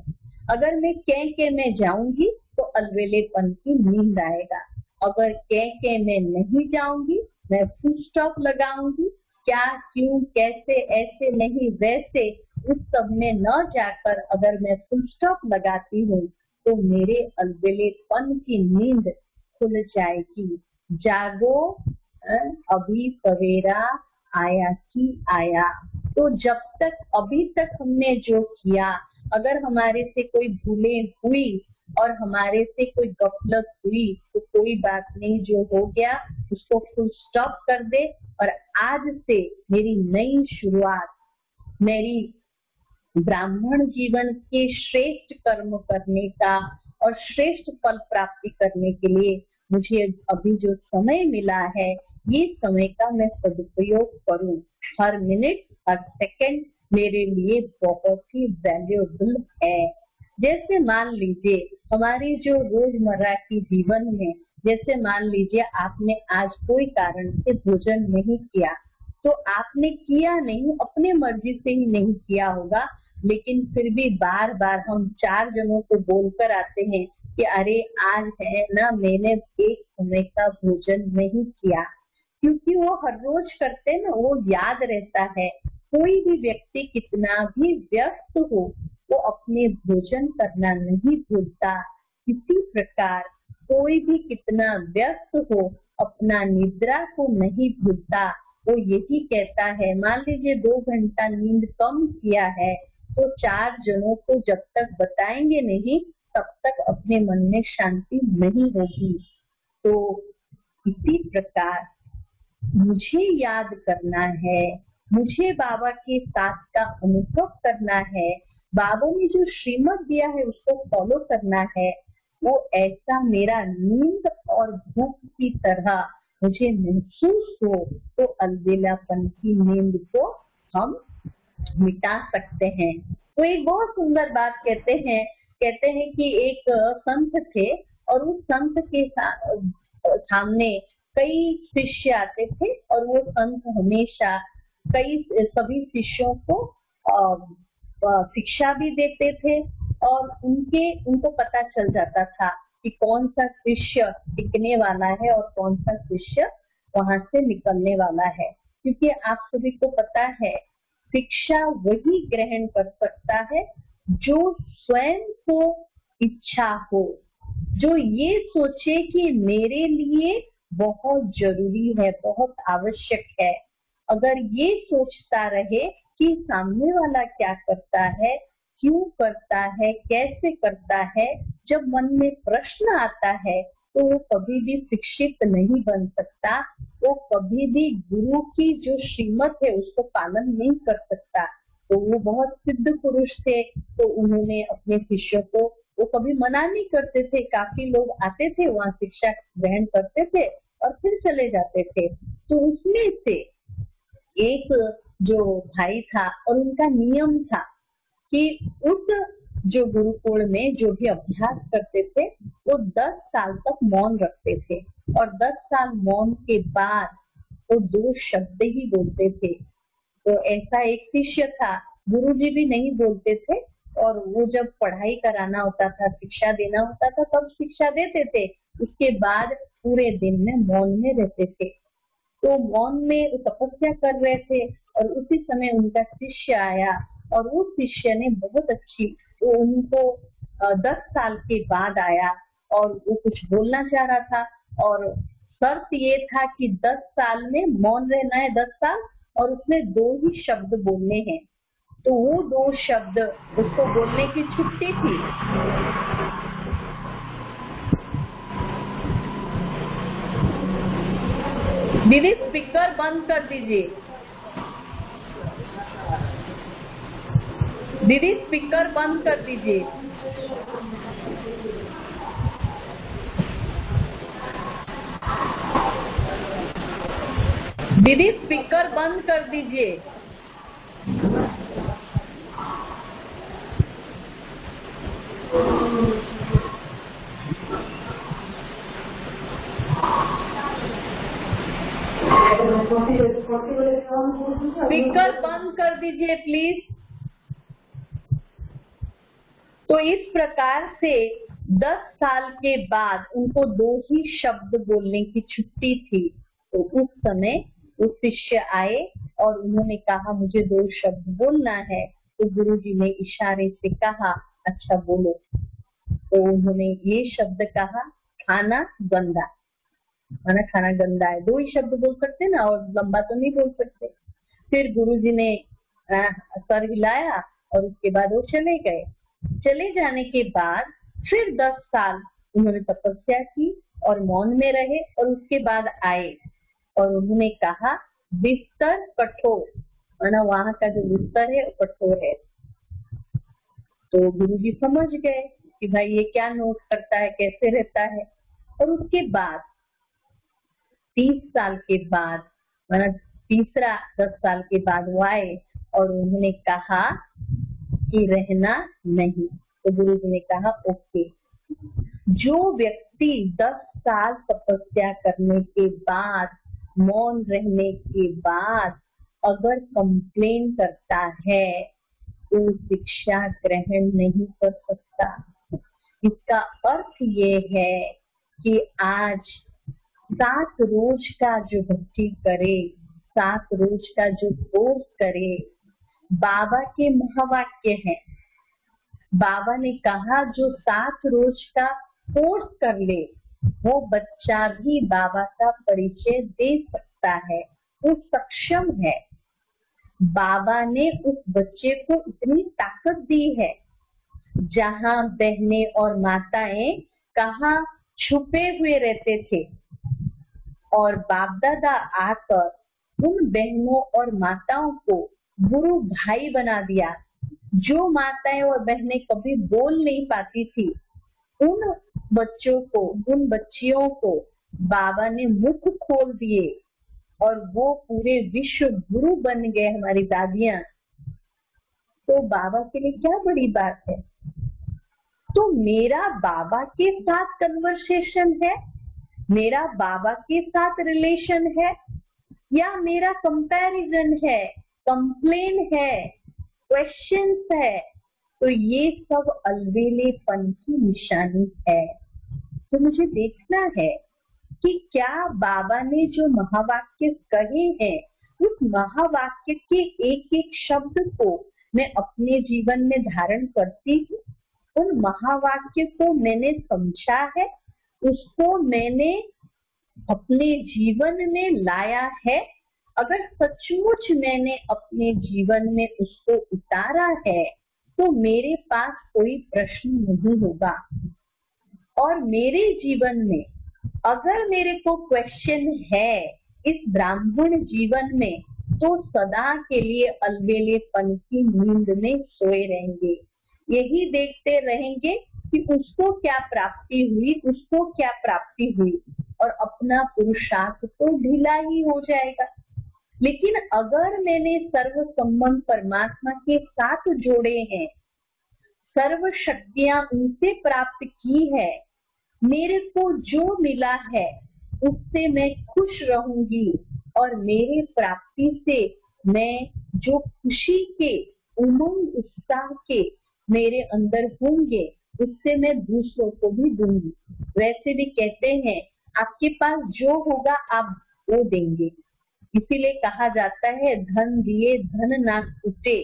अगर मैं कह में जाऊंगी तो अलवेलेपन की नींद आएगा। अगर कह में नहीं जाऊंगी, मैं फुल स्टॉप लगाऊंगी, क्या, क्यों, कैसे, ऐसे नहीं, वैसे, उस सब में न जाकर अगर मैं फुल स्टॉप लगाती हूँ तो मेरे अलवेलेपन की नींद खुल जाएगी। जागो अभी सवेरा आया कि आया। तो जब तक अभी तक हमने जो किया, अगर हमारे से कोई भूलें हुई और हमारे से कोई गफलत हुई तो कोई बात नहीं, जो हो गया उसको फुल स्टॉप कर दे और आज से मेरी नई शुरुआत, मेरी ब्राह्मण जीवन के श्रेष्ठ कर्म करने का और श्रेष्ठ फल प्राप्ति करने के लिए मुझे अभी जो समय मिला है, ये समय का मैं सदुपयोग करूं। हर मिनट, हर सेकंड मेरे लिए बहुत ही वैल्यूएबल है। जैसे मान लीजिए हमारी जो रोजमर्रा की जीवन में, जैसे मान लीजिए आपने आज कोई कारण से भोजन नहीं किया, तो आपने किया नहीं, अपने मर्जी से ही नहीं किया होगा, लेकिन फिर भी बार बार हम 4 जनों को बोलकर आते हैं कि अरे आज है ना, मैंने एक समय का भोजन नहीं किया, क्योंकि वो हर रोज करते ना, वो याद रहता है। कोई भी व्यक्ति कितना भी व्यस्त हो, वो अपने भोजन करना नहीं भूलता। इसी प्रकार कोई भी कितना व्यस्त हो, अपना निद्रा को नहीं भूलता। वो यही कहता है, मान लीजिए 2 घंटा नींद कम किया है तो 4 जनों को जब तक बताएंगे नहीं तब तक अपने मन में शांति नहीं होगी। तो इसी प्रकार मुझे याद करना है, मुझे बाबा के साथ का अनुभव करना है, बाबा ने जो श्रीमत दिया है उसको फॉलो करना है। वो ऐसा मेरा नींद और भूख की तरह मुझे महसूस हो तो अलबेलापन की नींद को हम मिटा सकते हैं। तो एक बहुत सुंदर बात कहते हैं कि एक संत थे और उस संत के सामने कई शिष्य आते थे और वो संत हमेशा सभी शिष्यों को शिक्षा भी देते थे और उनको पता चल जाता था कि कौन सा शिष्य टिकने वाला है और कौन सा शिष्य वहां से निकलने वाला है। क्योंकि आप सभी को पता है, शिक्षा वही ग्रहण कर सकता है जो स्वयं को इच्छा हो, जो ये सोचे कि मेरे लिए बहुत जरूरी है, बहुत आवश्यक है। अगर ये सोचता रहे कि सामने वाला क्या करता है, क्यों करता है, कैसे करता है, जब मन में प्रश्न आता है तो वो कभी भी शिक्षित नहीं बन सकता, वो कभी भी गुरु की जो श्रीमत है उसको पालन नहीं कर सकता। तो वो बहुत सिद्ध पुरुष थे, तो उन्होंने अपने शिष्यों को वो कभी मना नहीं करते थे। काफी लोग आते थे, वहाँ शिक्षा ग्रहण करते थे और फिर चले जाते थे। तो उसमें से एक जो भाई था और उनका नियम था कि उस जो गुरुकुल में जो भी अभ्यास करते थे वो 10 साल तक मौन रखते थे और 10 साल मौन के बाद वो 2 शब्द ही बोलते थे। तो ऐसा एक शिष्य था, गुरुजी भी नहीं बोलते थे और वो जब पढ़ाई कराना होता था, शिक्षा देना होता था तब शिक्षा देते थे, उसके बाद पूरे दिन में मौन में रहते थे। तो मौन में तपस्या कर रहे थे और उसी समय उनका शिष्य आया और उस शिष्य ने बहुत अच्छी, तो उनको 10 साल के बाद आया और वो कुछ बोलना चाह रहा था और शर्त ये था कि 10 साल में मौन रहना है 10 साल और उसमें 2 ही शब्द बोलने हैं। तो वो 2 शब्द उसको बोलने की छुट्टी थी। दीदी स्पीकर बंद कर दीजिए। दीदी स्पीकर बंद कर दीजिए। दीदी स्पीकर बंद कर दीजिए। स्पीकर बंद कर दीजिए प्लीज। तो इस प्रकार से 10 साल के बाद उनको 2 ही शब्द बोलने की छुट्टी थी। तो उस समय वो शिष्य आए और उन्होंने कहा मुझे 2 शब्द बोलना है। तो गुरुजी ने इशारे से कहा अच्छा बोलो। तो उन्होंने ये शब्द कहा खाना गंदा। माना खाना गंदा है। 2 ही शब्द बोल सकते ना और लंबा तो नहीं बोल सकते। फिर गुरुजी ने सर हिलाया और उसके बाद वो चले गए। चले जाने के बाद फिर 10 साल उन्होंने तपस्या की और मौन में रहे और उसके बाद आए और उन्होंने कहा बिस्तर कठोर, माना वहां का जो बिस्तर है वो कठोर है। तो गुरुजी समझ गए कि भाई ये क्या नोट करता है, कैसे रहता है। और उसके बाद 30 साल के बाद माना तीसरा 10 साल के बाद वो आए और उन्होंने कहा कि रहना नहीं। तो गुरुजी ने कहा ओके। जो व्यक्ति 10 साल तपस्या करने के बाद मौन रहने के बाद अगर कंप्लेन करता है तो शिक्षा ग्रहण नहीं कर सकता। इसका अर्थ ये है कि आज 7 रोज का जो भक्ति करे, 7 रोज का जो कोर्स करे, बाबा के महावाक्य हैं। बाबा ने कहा जो 7 रोज का कोर्स कर ले वो बच्चा भी बाबा का परिचय दे सकता है, वो सक्षम है। बाबा ने उस बच्चे को इतनी ताकत दी है। जहाँ बहनें और माताएं कहाँ छुपे हुए रहते थे और बाप दादा आकर उन बहनों और माताओं को गुरु भाई बना दिया। जो माताएं और बहनें कभी बोल नहीं पाती थी उन बच्चों को, उन बच्चियों को बाबा ने मुख खोल दिए और वो पूरे विश्व गुरु बन गए हमारी दादियां। तो बाबा के लिए क्या बड़ी बात है। तो मेरा बाबा के साथ कन्वर्सेशन है, मेरा बाबा के साथ रिलेशन है या मेरा कंपैरिजन है, कंप्लेन है, क्वेश्चंस है। तो ये सब अलबेलेपन की निशानी है। तो मुझे देखना है कि क्या बाबा ने जो महावाक्य कहे हैं उस महावाक्य के एक एक शब्द को मैं अपने जीवन में धारण करती हूँ। उन महावाक्य को मैंने समझा है, उसको मैंने अपने जीवन में लाया है। अगर सचमुच मैंने अपने जीवन में उसको उतारा है तो मेरे पास कोई प्रश्न नहीं होगा। और मेरे जीवन में अगर मेरे को क्वेश्चन है इस ब्राह्मण जीवन में तो सदा के लिए अलबेलेपन की नींद में सोए रहेंगे। यही देखते रहेंगे कि उसको क्या प्राप्ति हुई, उसको क्या प्राप्ति हुई और अपना पुरुषार्थ तो ढीला ही हो जाएगा। लेकिन अगर मैंने सर्व संबंध परमात्मा के साथ जोड़े हैं, सर्व शक्तियां उनसे प्राप्त की है, मेरे को जो मिला है उससे मैं खुश रहूंगी और मेरे प्राप्ति से मैं जो खुशी के, उमंग, उत्साह के मेरे अंदर होंगे उससे मैं दूसरों को भी दूंगी। वैसे भी कहते हैं आपके पास जो होगा आप वो देंगे। इसीलिए कहा जाता है धन दिए धन ना छूटे।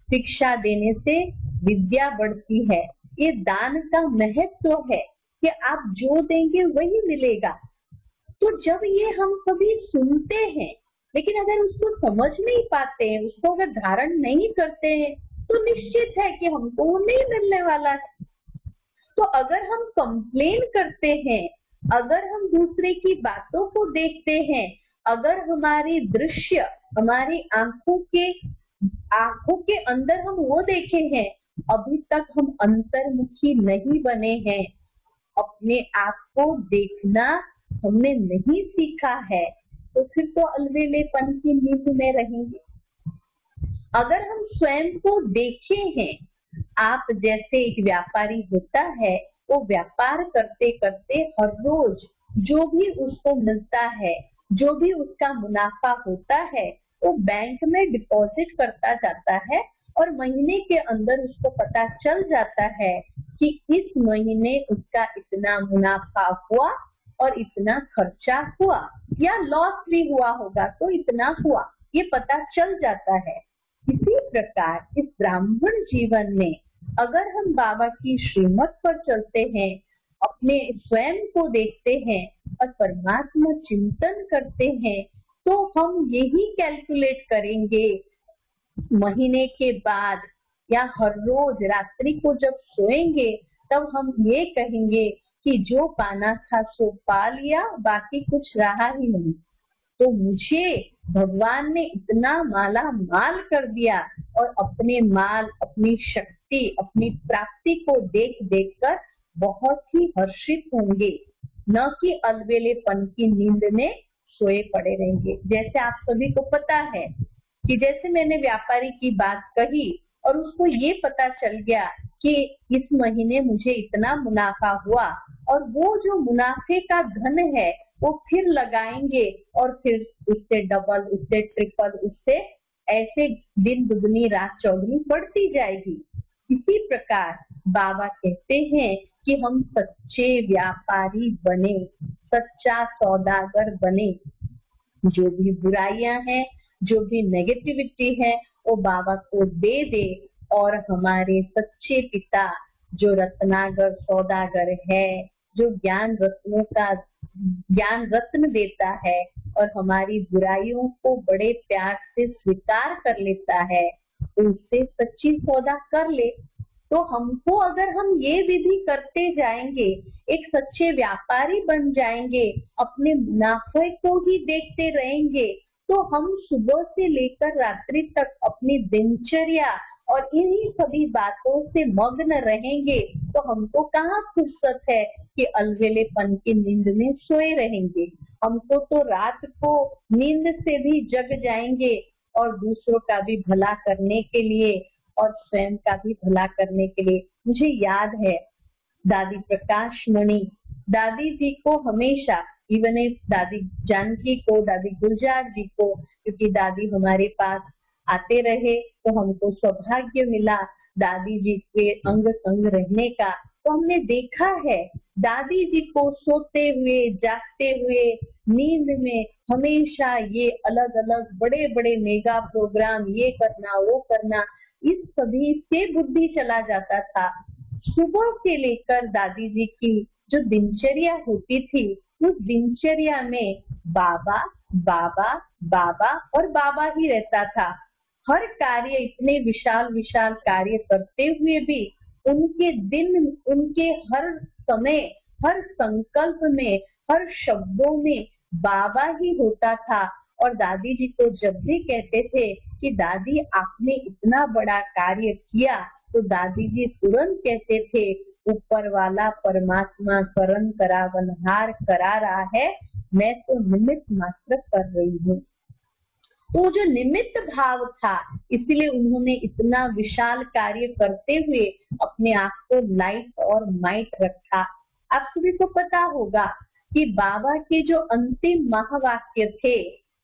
शिक्षा देने से विद्या बढ़ती है, ये दान का महत्व है कि आप जो देंगे वही मिलेगा। तो जब ये हम कभी सुनते हैं लेकिन अगर उसको समझ नहीं पाते हैं, उसको अगर धारण नहीं करते हैं, तो निश्चित है कि हमको वो नहीं मिलने वाला है। तो अगर हम कंप्लेन करते हैं, अगर हम दूसरे की बातों को देखते हैं, अगर हमारी दृश्य हमारी आंखों के अंदर हम वो देखे हैं, अभी तक हम अंतर्मुखी नहीं बने हैं, अपने आप को देखना हमने नहीं सीखा है, तो फिर तो अलवेलेपन की नींद में रहेंगे। अगर हम स्वयं को देखे हैं, आप जैसे एक व्यापारी होता है, वो व्यापार करते करते हर रोज जो भी उसको मिलता है, जो भी उसका मुनाफा होता है, वो बैंक में डिपॉजिट करता जाता है और महीने के अंदर उसको पता चल जाता है कि इस महीने उसका इतना मुनाफा हुआ और इतना खर्चा हुआ, या लॉस भी हुआ होगा तो इतना हुआ, ये पता चल जाता है। इसी प्रकार इस ब्राह्मण जीवन में अगर हम बाबा की श्रीमत पर चलते हैं, अपने स्वयं को देखते हैं और परमात्मा चिंतन करते हैं, तो हम यही कैलकुलेट करेंगे महीने के बाद या हर रोज रात्रि को जब सोएंगे, तब हम ये कहेंगे कि जो पाना था सो पा लिया, बाकी कुछ रहा ही नहीं। तो मुझे भगवान ने इतना माला माल कर दिया, और अपने माल, अपनी शक्ति, अपनी प्राप्ति को देख देख कर बहुत ही हर्षित होंगे, न कि अलवेलेपन की नींद में सोए पड़े रहेंगे। जैसे आप सभी को पता है कि जैसे मैंने व्यापारी की बात कही और उसको ये पता चल गया कि इस महीने मुझे इतना मुनाफा हुआ, और वो जो मुनाफे का धन है वो फिर लगाएंगे और फिर उससे डबल, उससे ट्रिपल, उससे ऐसे दिन दुगनी रात चौगुनी बढ़ती जाएगी। इसी प्रकार बाबा कहते हैं कि हम सच्चे व्यापारी बने, सच्चा सौदागर बने। जो भी बुराइयां हैं, जो भी नेगेटिविटी है, वो बाबा को दे दे, और हमारे सच्चे पिता जो रत्नागर सौदागर है, जो ज्ञान रत्न देता है और हमारी बुराइयों को बड़े प्यार से स्वीकार कर लेता है, तो उससे सच्ची सौदा कर ले। तो हमको अगर हम ये विधि करते जाएंगे, एक सच्चे व्यापारी बन जाएंगे, अपने मुनाफे को ही देखते रहेंगे, तो हम सुबह से लेकर रात्रि तक अपनी दिनचर्या और इन्हीं सभी बातों से मग्न रहेंगे, तो हमको कहाँ फुर्सत है कि अलवेलेपन की नींद में सोए रहेंगे। हमको तो रात को नींद से भी जग जाएंगे और दूसरों का भी भला करने के लिए और स्वयं का भी भला करने के लिए। मुझे याद है दादी प्रकाश मणि, दादी जी को हमेशा, इवन दादी जानकी को, दादी गुलजार जी को, क्योंकि दादी हमारे पास आते रहे तो हमको सौभाग्य मिला दादी जी के अंग संग रहने का। तो हमने देखा है दादी जी को सोते हुए, जागते हुए, नींद में हमेशा ये अलग अलग बड़े बड़े मेगा प्रोग्राम, ये करना वो करना, इस सभी से बुद्धि चला जाता था। सुबह से लेकर दादी जी की जो दिनचर्या होती थी, उस दिनचर्या में बाबा बाबा बाबा और बाबा ही रहता था। हर कार्य, इतने विशाल विशाल कार्य करते हुए भी उनके दिन, उनके हर समय, हर संकल्प में, हर शब्दों में बाबा ही होता था। और दादी जी को जब भी कहते थे कि दादी आपने इतना बड़ा कार्य किया, तो दादी जी तुरंत कहते थे ऊपर वाला परमात्मा करन करावनहार करा रहा है, मैं तो निमित्त मात्र कर रही हूँ। तो जो निमित्त भाव था, इसलिए उन्होंने इतना विशाल कार्य करते हुए अपने आप को लाइट और माइट रखा। आप सभी को पता होगा कि बाबा के जो अंतिम महावाक्य थे,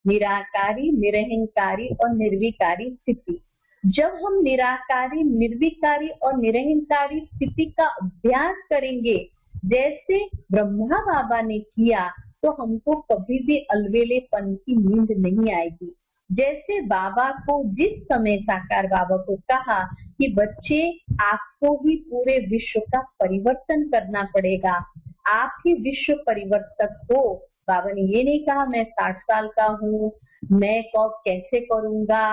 निराकारी, निरहंकारी और निर्विकारी स्थिति। जब हम निराकारी, निर्विकारी और निरहंकारी स्थिति का अभ्यास करेंगे, जैसे ब्रह्मा बाबा ने किया, तो हमको कभी भी अलवेलेपन की नींद नहीं आएगी। जैसे बाबा को जिस समय साकार बाबा को कहा कि बच्चे आपको ही पूरे विश्व का परिवर्तन करना पड़ेगा, आप ही विश्व परिवर्तक हो। बाबा ने ये नहीं कहा मैं 60 साल का हूँ, मैं कब कैसे करूंगा।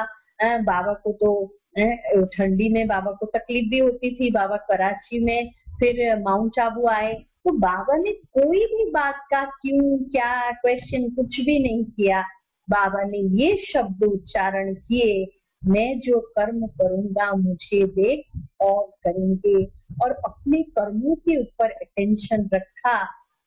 बाबा को तो ठंडी में बाबा को तकलीफ भी होती थी, बाबा कराची में फिर माउंट आबू आए, तो बाबा ने कोई भी बात का क्यों क्या क्वेश्चन कुछ भी नहीं किया। बाबा ने ये शब्द उच्चारण किए, मैं जो कर्म करूंगा मुझे देख और करेंगे, और अपने कर्मों के ऊपर अटेंशन रखा।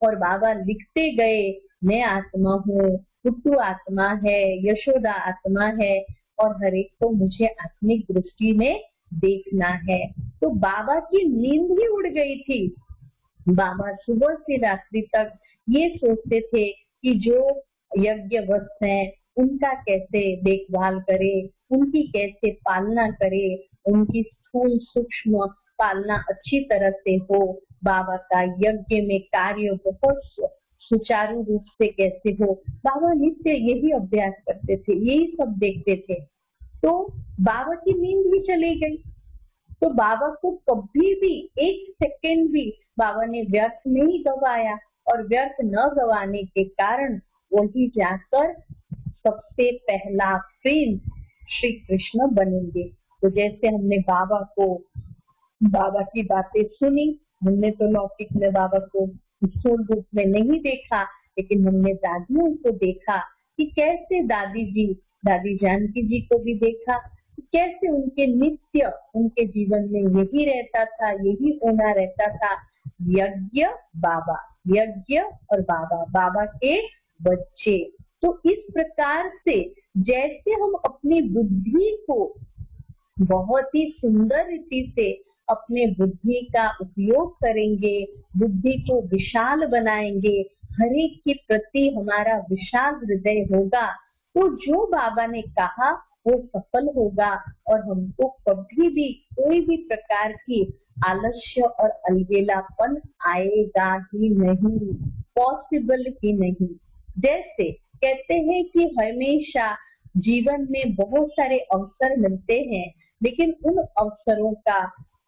और बाबा लिखते गए, मैं आत्मा हूँ, पुट्टू आत्मा है, यशोदा आत्मा है, और हर एक को मुझे आत्मिक दृष्टि में देखना है। तो बाबा की नींद ही उड़ गई थी। बाबा सुबह से रात्रि तक ये सोचते थे कि जो यज्ञ वस्त हैं उनका कैसे देखभाल करे, उनकी कैसे पालना करे, उनकी स्थूल सूक्ष्म पालना अच्छी तरह से हो, बाबा का यज्ञ में कार्य बहुत सुचारू रूप से कैसे हो। बाबा नित्य यही अभ्यास करते थे, यही सब देखते थे। तो बाबा की नींद भी चली गई। तो बाबा को कभी भी एक सेकंड भी बाबा ने व्यर्थ नहीं गवाया, और व्यर्थ न गवाने के कारण वही जाकर सबसे पहला प्रिंस श्री कृष्ण बनेंगे। तो जैसे हमने बाबा की बातें सुनी, हमने तो लौकिक में बाबा को स्थूल रूप में नहीं देखा, लेकिन हमने दादियों को देखा कि कैसे दादी जानकी जी को भी देखा, कैसे उनके नित्य उनके जीवन में यही रहता था, यही होना रहता था, यज्ञ बाबा, यज्ञ और बाबा, बाबा के बच्चे। तो इस प्रकार से जैसे हम अपनी बुद्धि को बहुत ही सुंदर रीति से अपने बुद्धि का उपयोग करेंगे, बुद्धि को विशाल बनाएंगे, हर एक के प्रति हमारा विशाल हृदय होगा, तो जो बाबा ने कहा वो सफल होगा, और हमको कभी भी कोई भी प्रकार की आलस्य और अलबेलापन आएगा ही नहीं, पॉसिबल ही नहीं। जैसे कहते हैं कि हमेशा जीवन में बहुत सारे अवसर मिलते हैं, लेकिन उन अवसरों का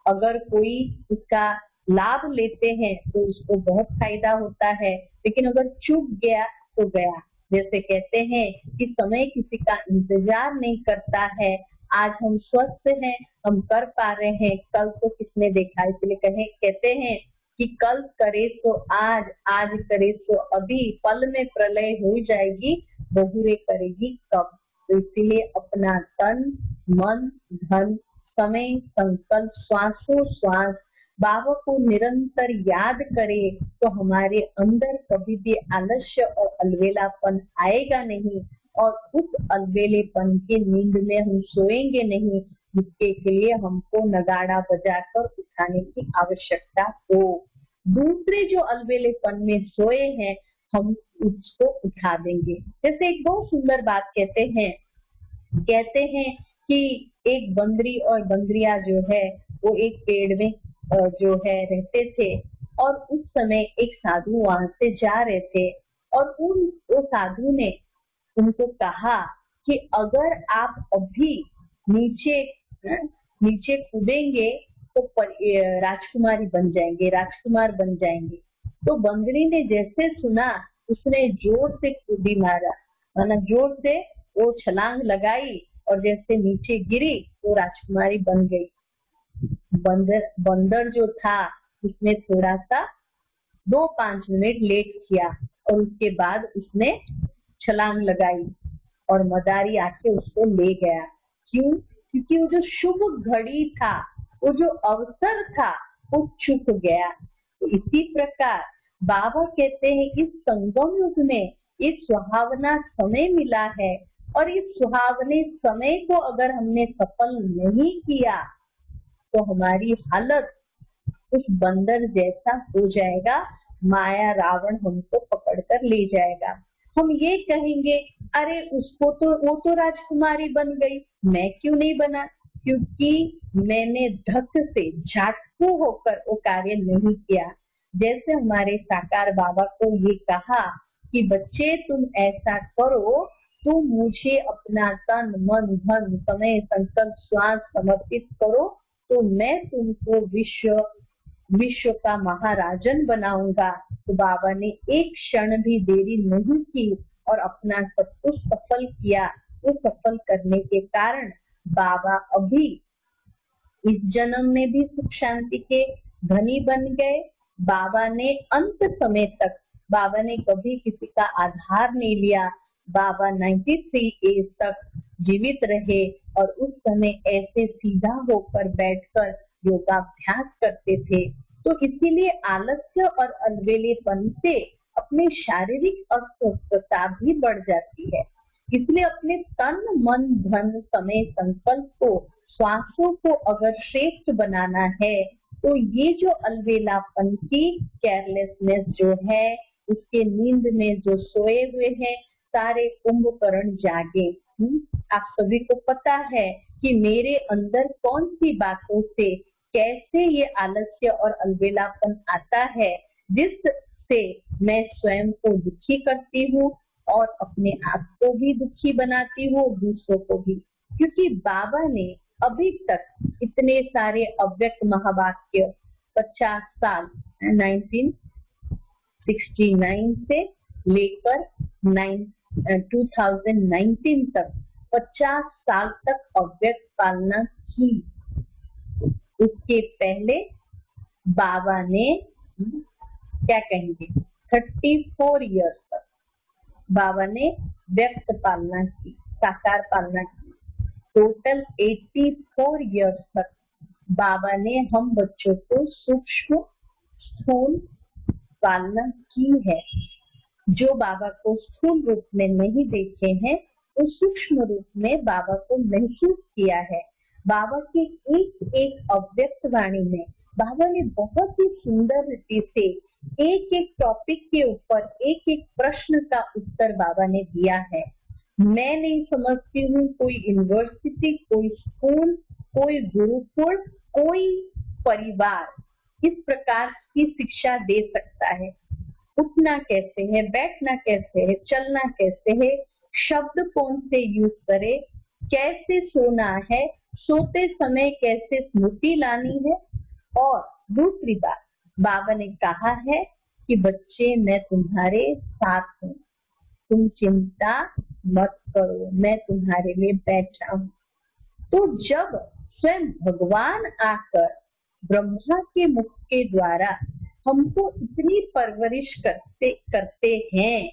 अगर कोई उसका लाभ लेते हैं तो उसको बहुत फायदा होता है, लेकिन अगर चूक गया तो गया। जैसे कहते हैं कि समय किसी का इंतजार नहीं करता है, आज हम स्वस्थ हैं, हम कर पा रहे हैं, कल तो किसने देखा, इसलिए कहते हैं कि कल करे तो आज, आज करे तो अभी, पल में प्रलय हो जाएगी, बहुरे करेगी कब। तो इसीलिए अपना तन मन धन समय संकल्प श्वासोश्वास बाबा को निरंतर याद करे, तो हमारे अंदर कभी भी आलस्य और अलबेलापन आएगा नहीं, और उस अलबेलेपन के नींद में हम सोएंगे नहीं, जिसके लिए हमको नगाड़ा बजाकर उठाने की आवश्यकता हो। दूसरे जो अलबेलेपन में सोए हैं हम उसको उठा देंगे। जैसे एक बहुत सुंदर बात कहते हैं कि एक बंदरी और बंदरिया जो है वो एक पेड़ में जो है रहते थे, और उस समय एक साधु वहां से जा रहे थे, और वो साधु ने उनको कहा कि अगर आप अभी नीचे कूदेंगे तो राजकुमारी बन जाएंगे, राजकुमार बन जाएंगे। तो बंदरी ने जैसे सुना उसने जोर से कूदी मारा, माना जोर से वो छलांग लगाई, और जैसे नीचे गिरी तो राजकुमारी बन गई। बंदर जो था उसने थोड़ा सा 2-5 मिनट लेट किया, और उसके बाद उसने छलांग लगाई, और मदारी आके उसको ले गया। क्यों? क्योंकि वो जो शुभ घड़ी था, वो जो अवसर था, वो चूक गया। तो इसी प्रकार बाबा कहते हैं इस संगम युग में एक सुहावना समय मिला है, और इस सुहावने समय को अगर हमने सफल नहीं किया तो हमारी हालत उस बंदर जैसा हो जाएगा, माया रावण हमको पकड़कर ले जाएगा। हम ये कहेंगे अरे वो तो राजकुमारी बन गई, मैं क्यों नहीं बना, क्योंकि मैंने धक से झाटू होकर वो कार्य नहीं किया। जैसे हमारे साकार बाबा को ये कहा कि बच्चे तुम ऐसा करो तो मुझे अपना तन मन धन समय संकल्प श्वास समर्पित करो, तो मैं तुमको विश्व का महाराजन बनाऊंगा। तो बाबा ने एक क्षण भी देरी नहीं की और अपना सब कुछ सफल किया। तो सफल करने के कारण बाबा अभी इस जन्म में भी सुख शांति के धनी बन गए। बाबा ने अंत समय तक, बाबा ने कभी किसी का आधार नहीं लिया। बाबा 93 एज तक जीवित रहे और उस समय ऐसे सीधा होकर बैठकर योगाभ्यास करते थे। तो इसीलिए आलस्य और अलबेलेपन से अपने शारीरिक अस्वस्थता भी बढ़ जाती है। इसलिए अपने तन मन धन समय संकल्प को, श्वासों को अगर श्रेष्ठ बनाना है, तो ये जो अलबेलापन की केयरलेसनेस जो है, उसके नींद में जो सोए हुए हैं सारे कुंभकर्ण जागे। आप सभी को पता है कि मेरे अंदर कौन सी बातों से कैसे ये आलस्य और अलबेलापन आता है, जिससे मैं स्वयं को दुखी करती हूँ और अपने आप को भी दुखी बनाती हूँ, दूसरों को भी। क्योंकि बाबा ने अभी तक इतने सारे अव्यक्त महावाक्य 50 साल 1969 से लेकर 2019 तक 50 साल तक अव्यक्त पालना की। उसके पहले बाबा ने क्या कहेंगे 34 इयर्स तक बाबा ने व्यक्त पालना की, साकार पालना की। टोटल 84 इयर्स तक बाबा ने हम बच्चों को सूक्ष्म स्थूल पालना की है। जो बाबा को स्थूल रूप में नहीं देखे हैं, वो सूक्ष्म रूप में बाबा को महसूस किया है। बाबा के एक एक अव्यक्त वाणी में बाबा ने बहुत ही सुंदर रीति से एक एक टॉपिक के ऊपर एक एक प्रश्न का उत्तर बाबा ने दिया है। मैं नहीं समझती हूँ कोई यूनिवर्सिटी, कोई स्कूल, कोई गुरुकुल, कोई परिवार इस प्रकार की शिक्षा दे सकता है। उठना कैसे है, बैठना कैसे है, चलना कैसे है, शब्द कौन से यूज करे, कैसे सोना है, सोते समय कैसे स्मृति लानी है। और दूसरी बात, बाबा ने कहा है कि बच्चे मैं तुम्हारे साथ हूँ, तुम चिंता मत करो, मैं तुम्हारे लिए बैठा हूँ। तो जब स्वयं भगवान आकर ब्रह्मा के मुख के द्वारा हमको इतनी परवरिश करते हैं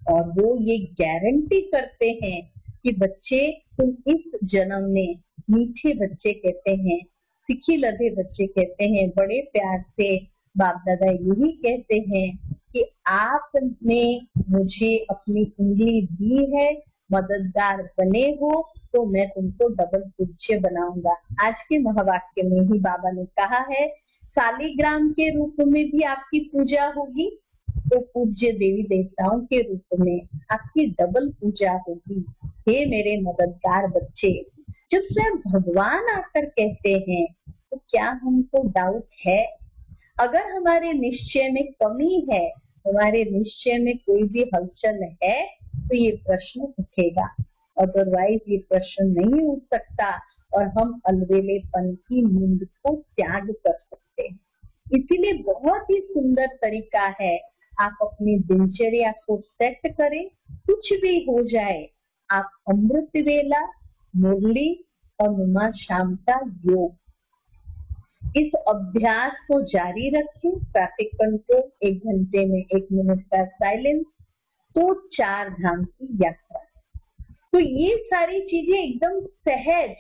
और वो ये गारंटी करते हैं कि बच्चे तुम इस जन्म में, मीठे बच्चे कहते हैं, सिखी लधे बच्चे कहते हैं, बड़े प्यार से बाप दादा यही कहते हैं कि आपने मुझे अपनी उंगली दी है, मददगार बने हो तो मैं तुमको डबल पूज्य बनाऊंगा। आज के महावाक्य में ही बाबा ने कहा है शालिग्राम के रूप में भी आपकी पूजा होगी, तो पूज्य देवी देवताओं के रूप में आपकी डबल पूजा होगी। हे मेरे मददगार बच्चे, जब स्वयं भगवान आकर कहते हैं तो क्या हमको डाउट है? अगर हमारे निश्चय में कमी है, हमारे निश्चय में कोई भी हलचल है, तो ये प्रश्न उठेगा, अदरवाइज ये प्रश्न नहीं उठ सकता और हम अलबेलेपन की नींद को त्याग कर सकते हैं। इसीलिए बहुत ही सुंदर तरीका है, आप अपनी दिनचर्या को सेट करें, कुछ भी हो जाए, आप अमृत वेला, मुरली और नुमा शाम का योग, इस अभ्यास को जारी रखें। ट्रैफिक कंट्रोल, 1 घंटे में 1 मिनट का साइलेंस, तो 4 धाम की यात्रा। तो ये सारी चीजें एकदम सहज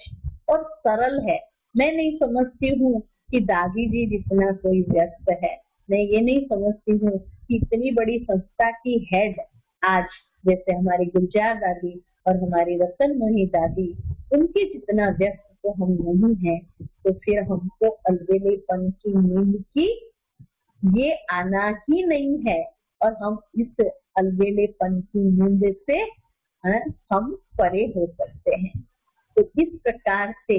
और सरल है। मैं नहीं समझती हूँ कि दादी जी जितना कोई व्यस्त है, मैं ये नहीं समझती हूँ कि इतनी बड़ी संस्था की हेड आज जैसे हमारी गुलजार दादी और हमारी रतनमणि दादी, उनके जितना व्यस्त तो हम नहीं हैं। तो फिर हमको अलबेलेपन की नींद की ये आना ही नहीं है और हम इस अलबेलेपन की नींद से हम परे हो सकते हैं। तो इस प्रकार से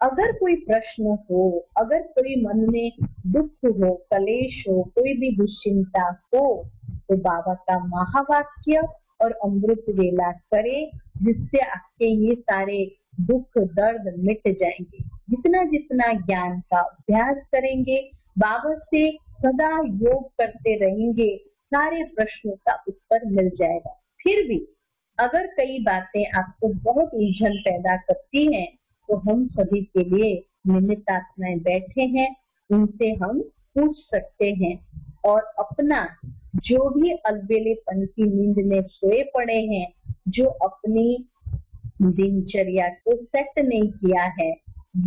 अगर कोई प्रश्न हो, अगर कोई मन में दुख हो, कलेश हो, कोई भी दुश्चिंता हो, तो बाबा का महावाक्य और अमृत वेला करे, जिससे आपके ये सारे दुख दर्द मिट जाएंगे। जितना जितना ज्ञान का अभ्यास करेंगे, बाबा से सदा योग करते रहेंगे, सारे प्रश्नों का उत्तर मिल जाएगा। फिर भी अगर कई बातें आपको बहुत उलझन पैदा करती हैं, तो हम सभी के लिए निमित्त आत्माएं बैठे हैं, उनसे हम पूछ सकते हैं और अपना जो भी अलबेलेपन की नींद में सोए पड़े हैं, जो अपनी दिनचर्या को सेट नहीं किया है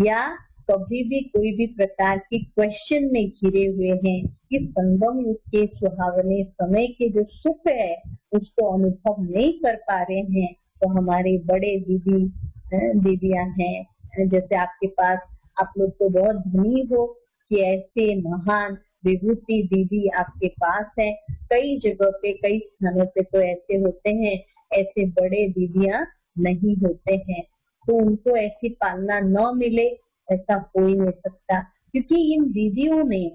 या कभी भी कोई भी प्रकार की क्वेश्चन में घिरे हुए हैं, इस संगम युग के सुहावने समय के जो सुख है उसको अनुभव नहीं कर पा रहे हैं, तो हमारे बड़े दीदियां हैं, जैसे आपके पास, आप लोग तो बहुत धनी हो कि ऐसे महान विभूति दीदी आपके पास है। कई जगह पे, कई स्थानों पे तो ऐसे होते हैं, ऐसे बड़े दीदियां नहीं होते हैं, तो उनको ऐसी पालना न मिले ऐसा हो ही नहीं सकता, क्योंकि इन दीदियों ने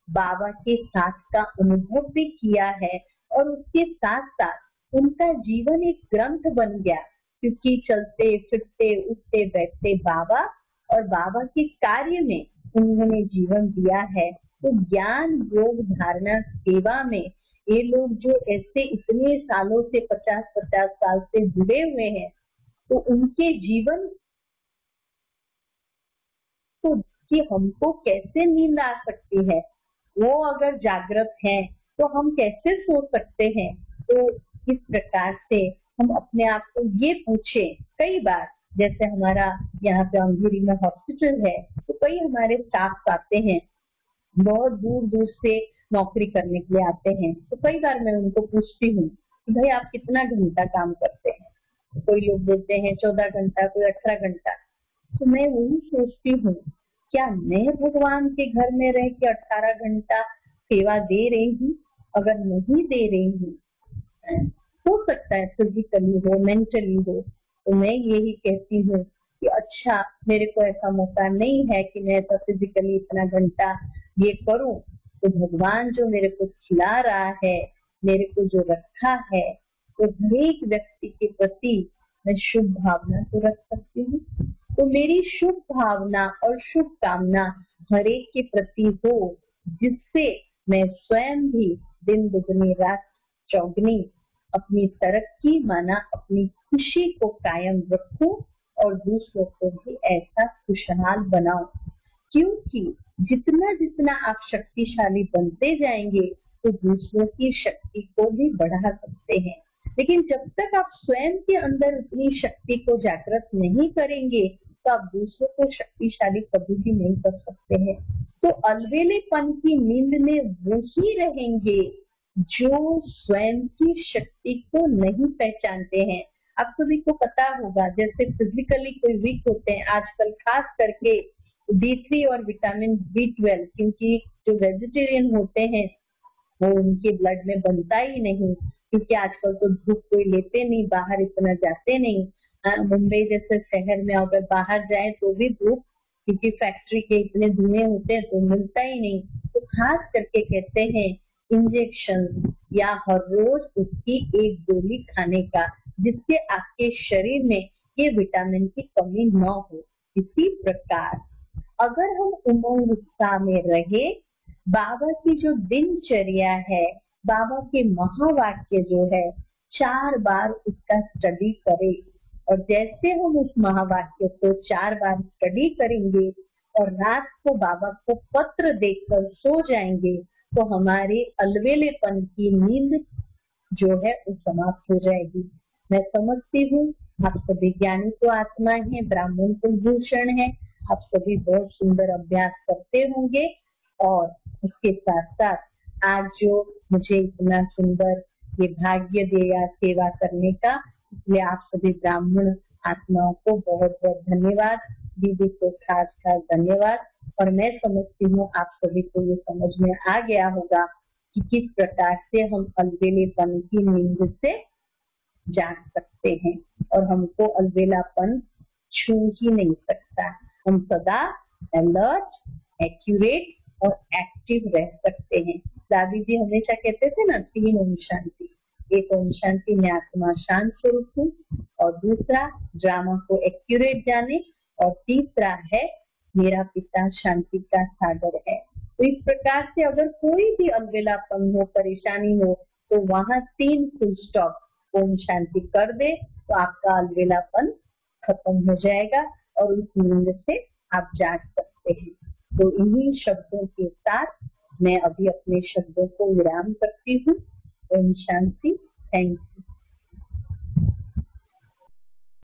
बाबा के साथ का अनुभव भी किया है और उसके साथ साथ उनका जीवन एक ग्रंथ बन गया, क्योंकि चलते फिरते उठते बैठते बाबा और बाबा के कार्य में उन्होंने जीवन दिया है। तो ज्ञान योग धारणा सेवा में ये लोग जो ऐसे इतने सालों से 50-50 साल से जुड़े हुए हैं, तो उनके जीवन तो कि हमको कैसे नींद आ सकती है, वो अगर जागृत हैं तो हम कैसे सो सकते हैं। तो इस प्रकार से हम अपने आप को ये पूछें। कई बार जैसे हमारा यहाँ पे अंधेरी में हॉस्पिटल है, तो कई हमारे स्टाफ आते हैं, बहुत दूर दूर से नौकरी करने के लिए आते हैं, तो कई बार मैं उनको पूछती हूँ कि भाई आप कितना घंटा काम करते हैं, तो कोई लोग बोलते हैं 14 घंटा, कोई 18 घंटा। तो मैं वही सोचती हूँ, क्या मैं भगवान के घर में रह के 18 घंटा सेवा दे रही हूँ? अगर नहीं दे रही हूँ, हो सकता है फिजिकली हो, मेंटली हो, तो मैं यही कहती हूँ कि अच्छा, मेरे को ऐसा मौका नहीं है कि मैं ऐसा फिजिकली इतना घंटा ये करूं, तो भगवान जो मेरे को खिला रहा है, मेरे को जो रखा है, तो हर एक व्यक्ति के प्रति मैं शुभ भावना तो रख सकती हूँ। तो मेरी शुभ भावना और शुभ कामना हर एक के प्रति हो, जिससे मैं स्वयं भी दिन दुगनी रात चौगनी अपनी तरक्की माना अपनी खुशी को कायम रखूं और दूसरों को भी ऐसा खुशहाल बनाऊं। क्योंकि जितना जितना आप शक्तिशाली बनते जाएंगे, तो दूसरों की शक्ति को भी बढ़ा सकते हैं। लेकिन जब तक आप स्वयं के अंदर उतनी शक्ति को जागृत नहीं करेंगे, तो आप दूसरों को शक्तिशाली कभी भी नहीं कर सकते हैं। तो अलबेलेपन की नींद में वही रहेंगे जो स्वयं की शक्ति को नहीं पहचानते हैं। आप सभी को पता होगा, जैसे फिजिकली कोई वीक होते हैं आजकल, खास करके D3 और विटामिन B12, क्योंकि जो वेजिटेरियन होते हैं वो उनके ब्लड में बनता ही नहीं, क्योंकि आजकल तो धूप कोई लेते नहीं, बाहर इतना जाते नहीं। मुंबई जैसे शहर में अगर बाहर जाए तो भी धूप, क्योंकि फैक्ट्री के इतने धुएं होते हैं, तो मिलता ही नहीं। तो खास करके कहते हैं इंजेक्शन या हर रोज उसकी एक गोली खाने का, जिससे आपके शरीर में ये विटामिन की कमी न हो। इसी प्रकार अगर हम उमंग उत्साह में रहे, बाबा की जो दिनचर्या है, बाबा के महावाक्य जो है, 4 बार उसका स्टडी करें, और जैसे हम उस महावाक्य को 4 बार स्टडी करेंगे और रात को बाबा को पत्र देकर सो जाएंगे, तो हमारे अलबेलेपन की नींद जो है वो समाप्त हो जाएगी। मैं समझती हूँ आप सभी ज्ञानी तो आत्मा है, ब्राह्मण तो भूषण है, आप सभी बहुत सुंदर अभ्यास करते होंगे। और उसके साथ साथ आज जो मुझे इतना सुंदर ये भाग्य दिया सेवा करने का, इसलिए आप सभी ब्राह्मण आत्माओं को बहुत बहुत धन्यवाद, दीदी को खास खास धन्यवाद। और मैं समझती हूँ आप सभी को ये समझ में आ गया होगा कि किस प्रकार से हम अलबेलेपन की नींद से जाग सकते हैं, और हमको अलबेलापन छू ही नहीं सकता। हम सदा अलर्ट, एक्यूरेट और एक्टिव रह सकते हैं। दादी जी हमेशा कहते थे ना, 3 ओम शांति, एक ओम शांति मैं आत्मा शांत स्वरूप हूँ, और दूसरा ड्रामा को एक्यूरेट जाने, और तीसरा है मेरा पिता शांति का सागर है। तो इस प्रकार से अगर कोई भी अलबेलापन हो, परेशानी हो, तो वहाँ 3 फुल स्टॉप ओम शांति कर दे तो आपका अलबेलापन खत्म हो जाएगा और उस नींद से आप जाग सकते हैं। तो इन्हीं शब्दों के साथ मैं अभी अपने शब्दों को विराम करती हूँ। ओम शांति। Thank you.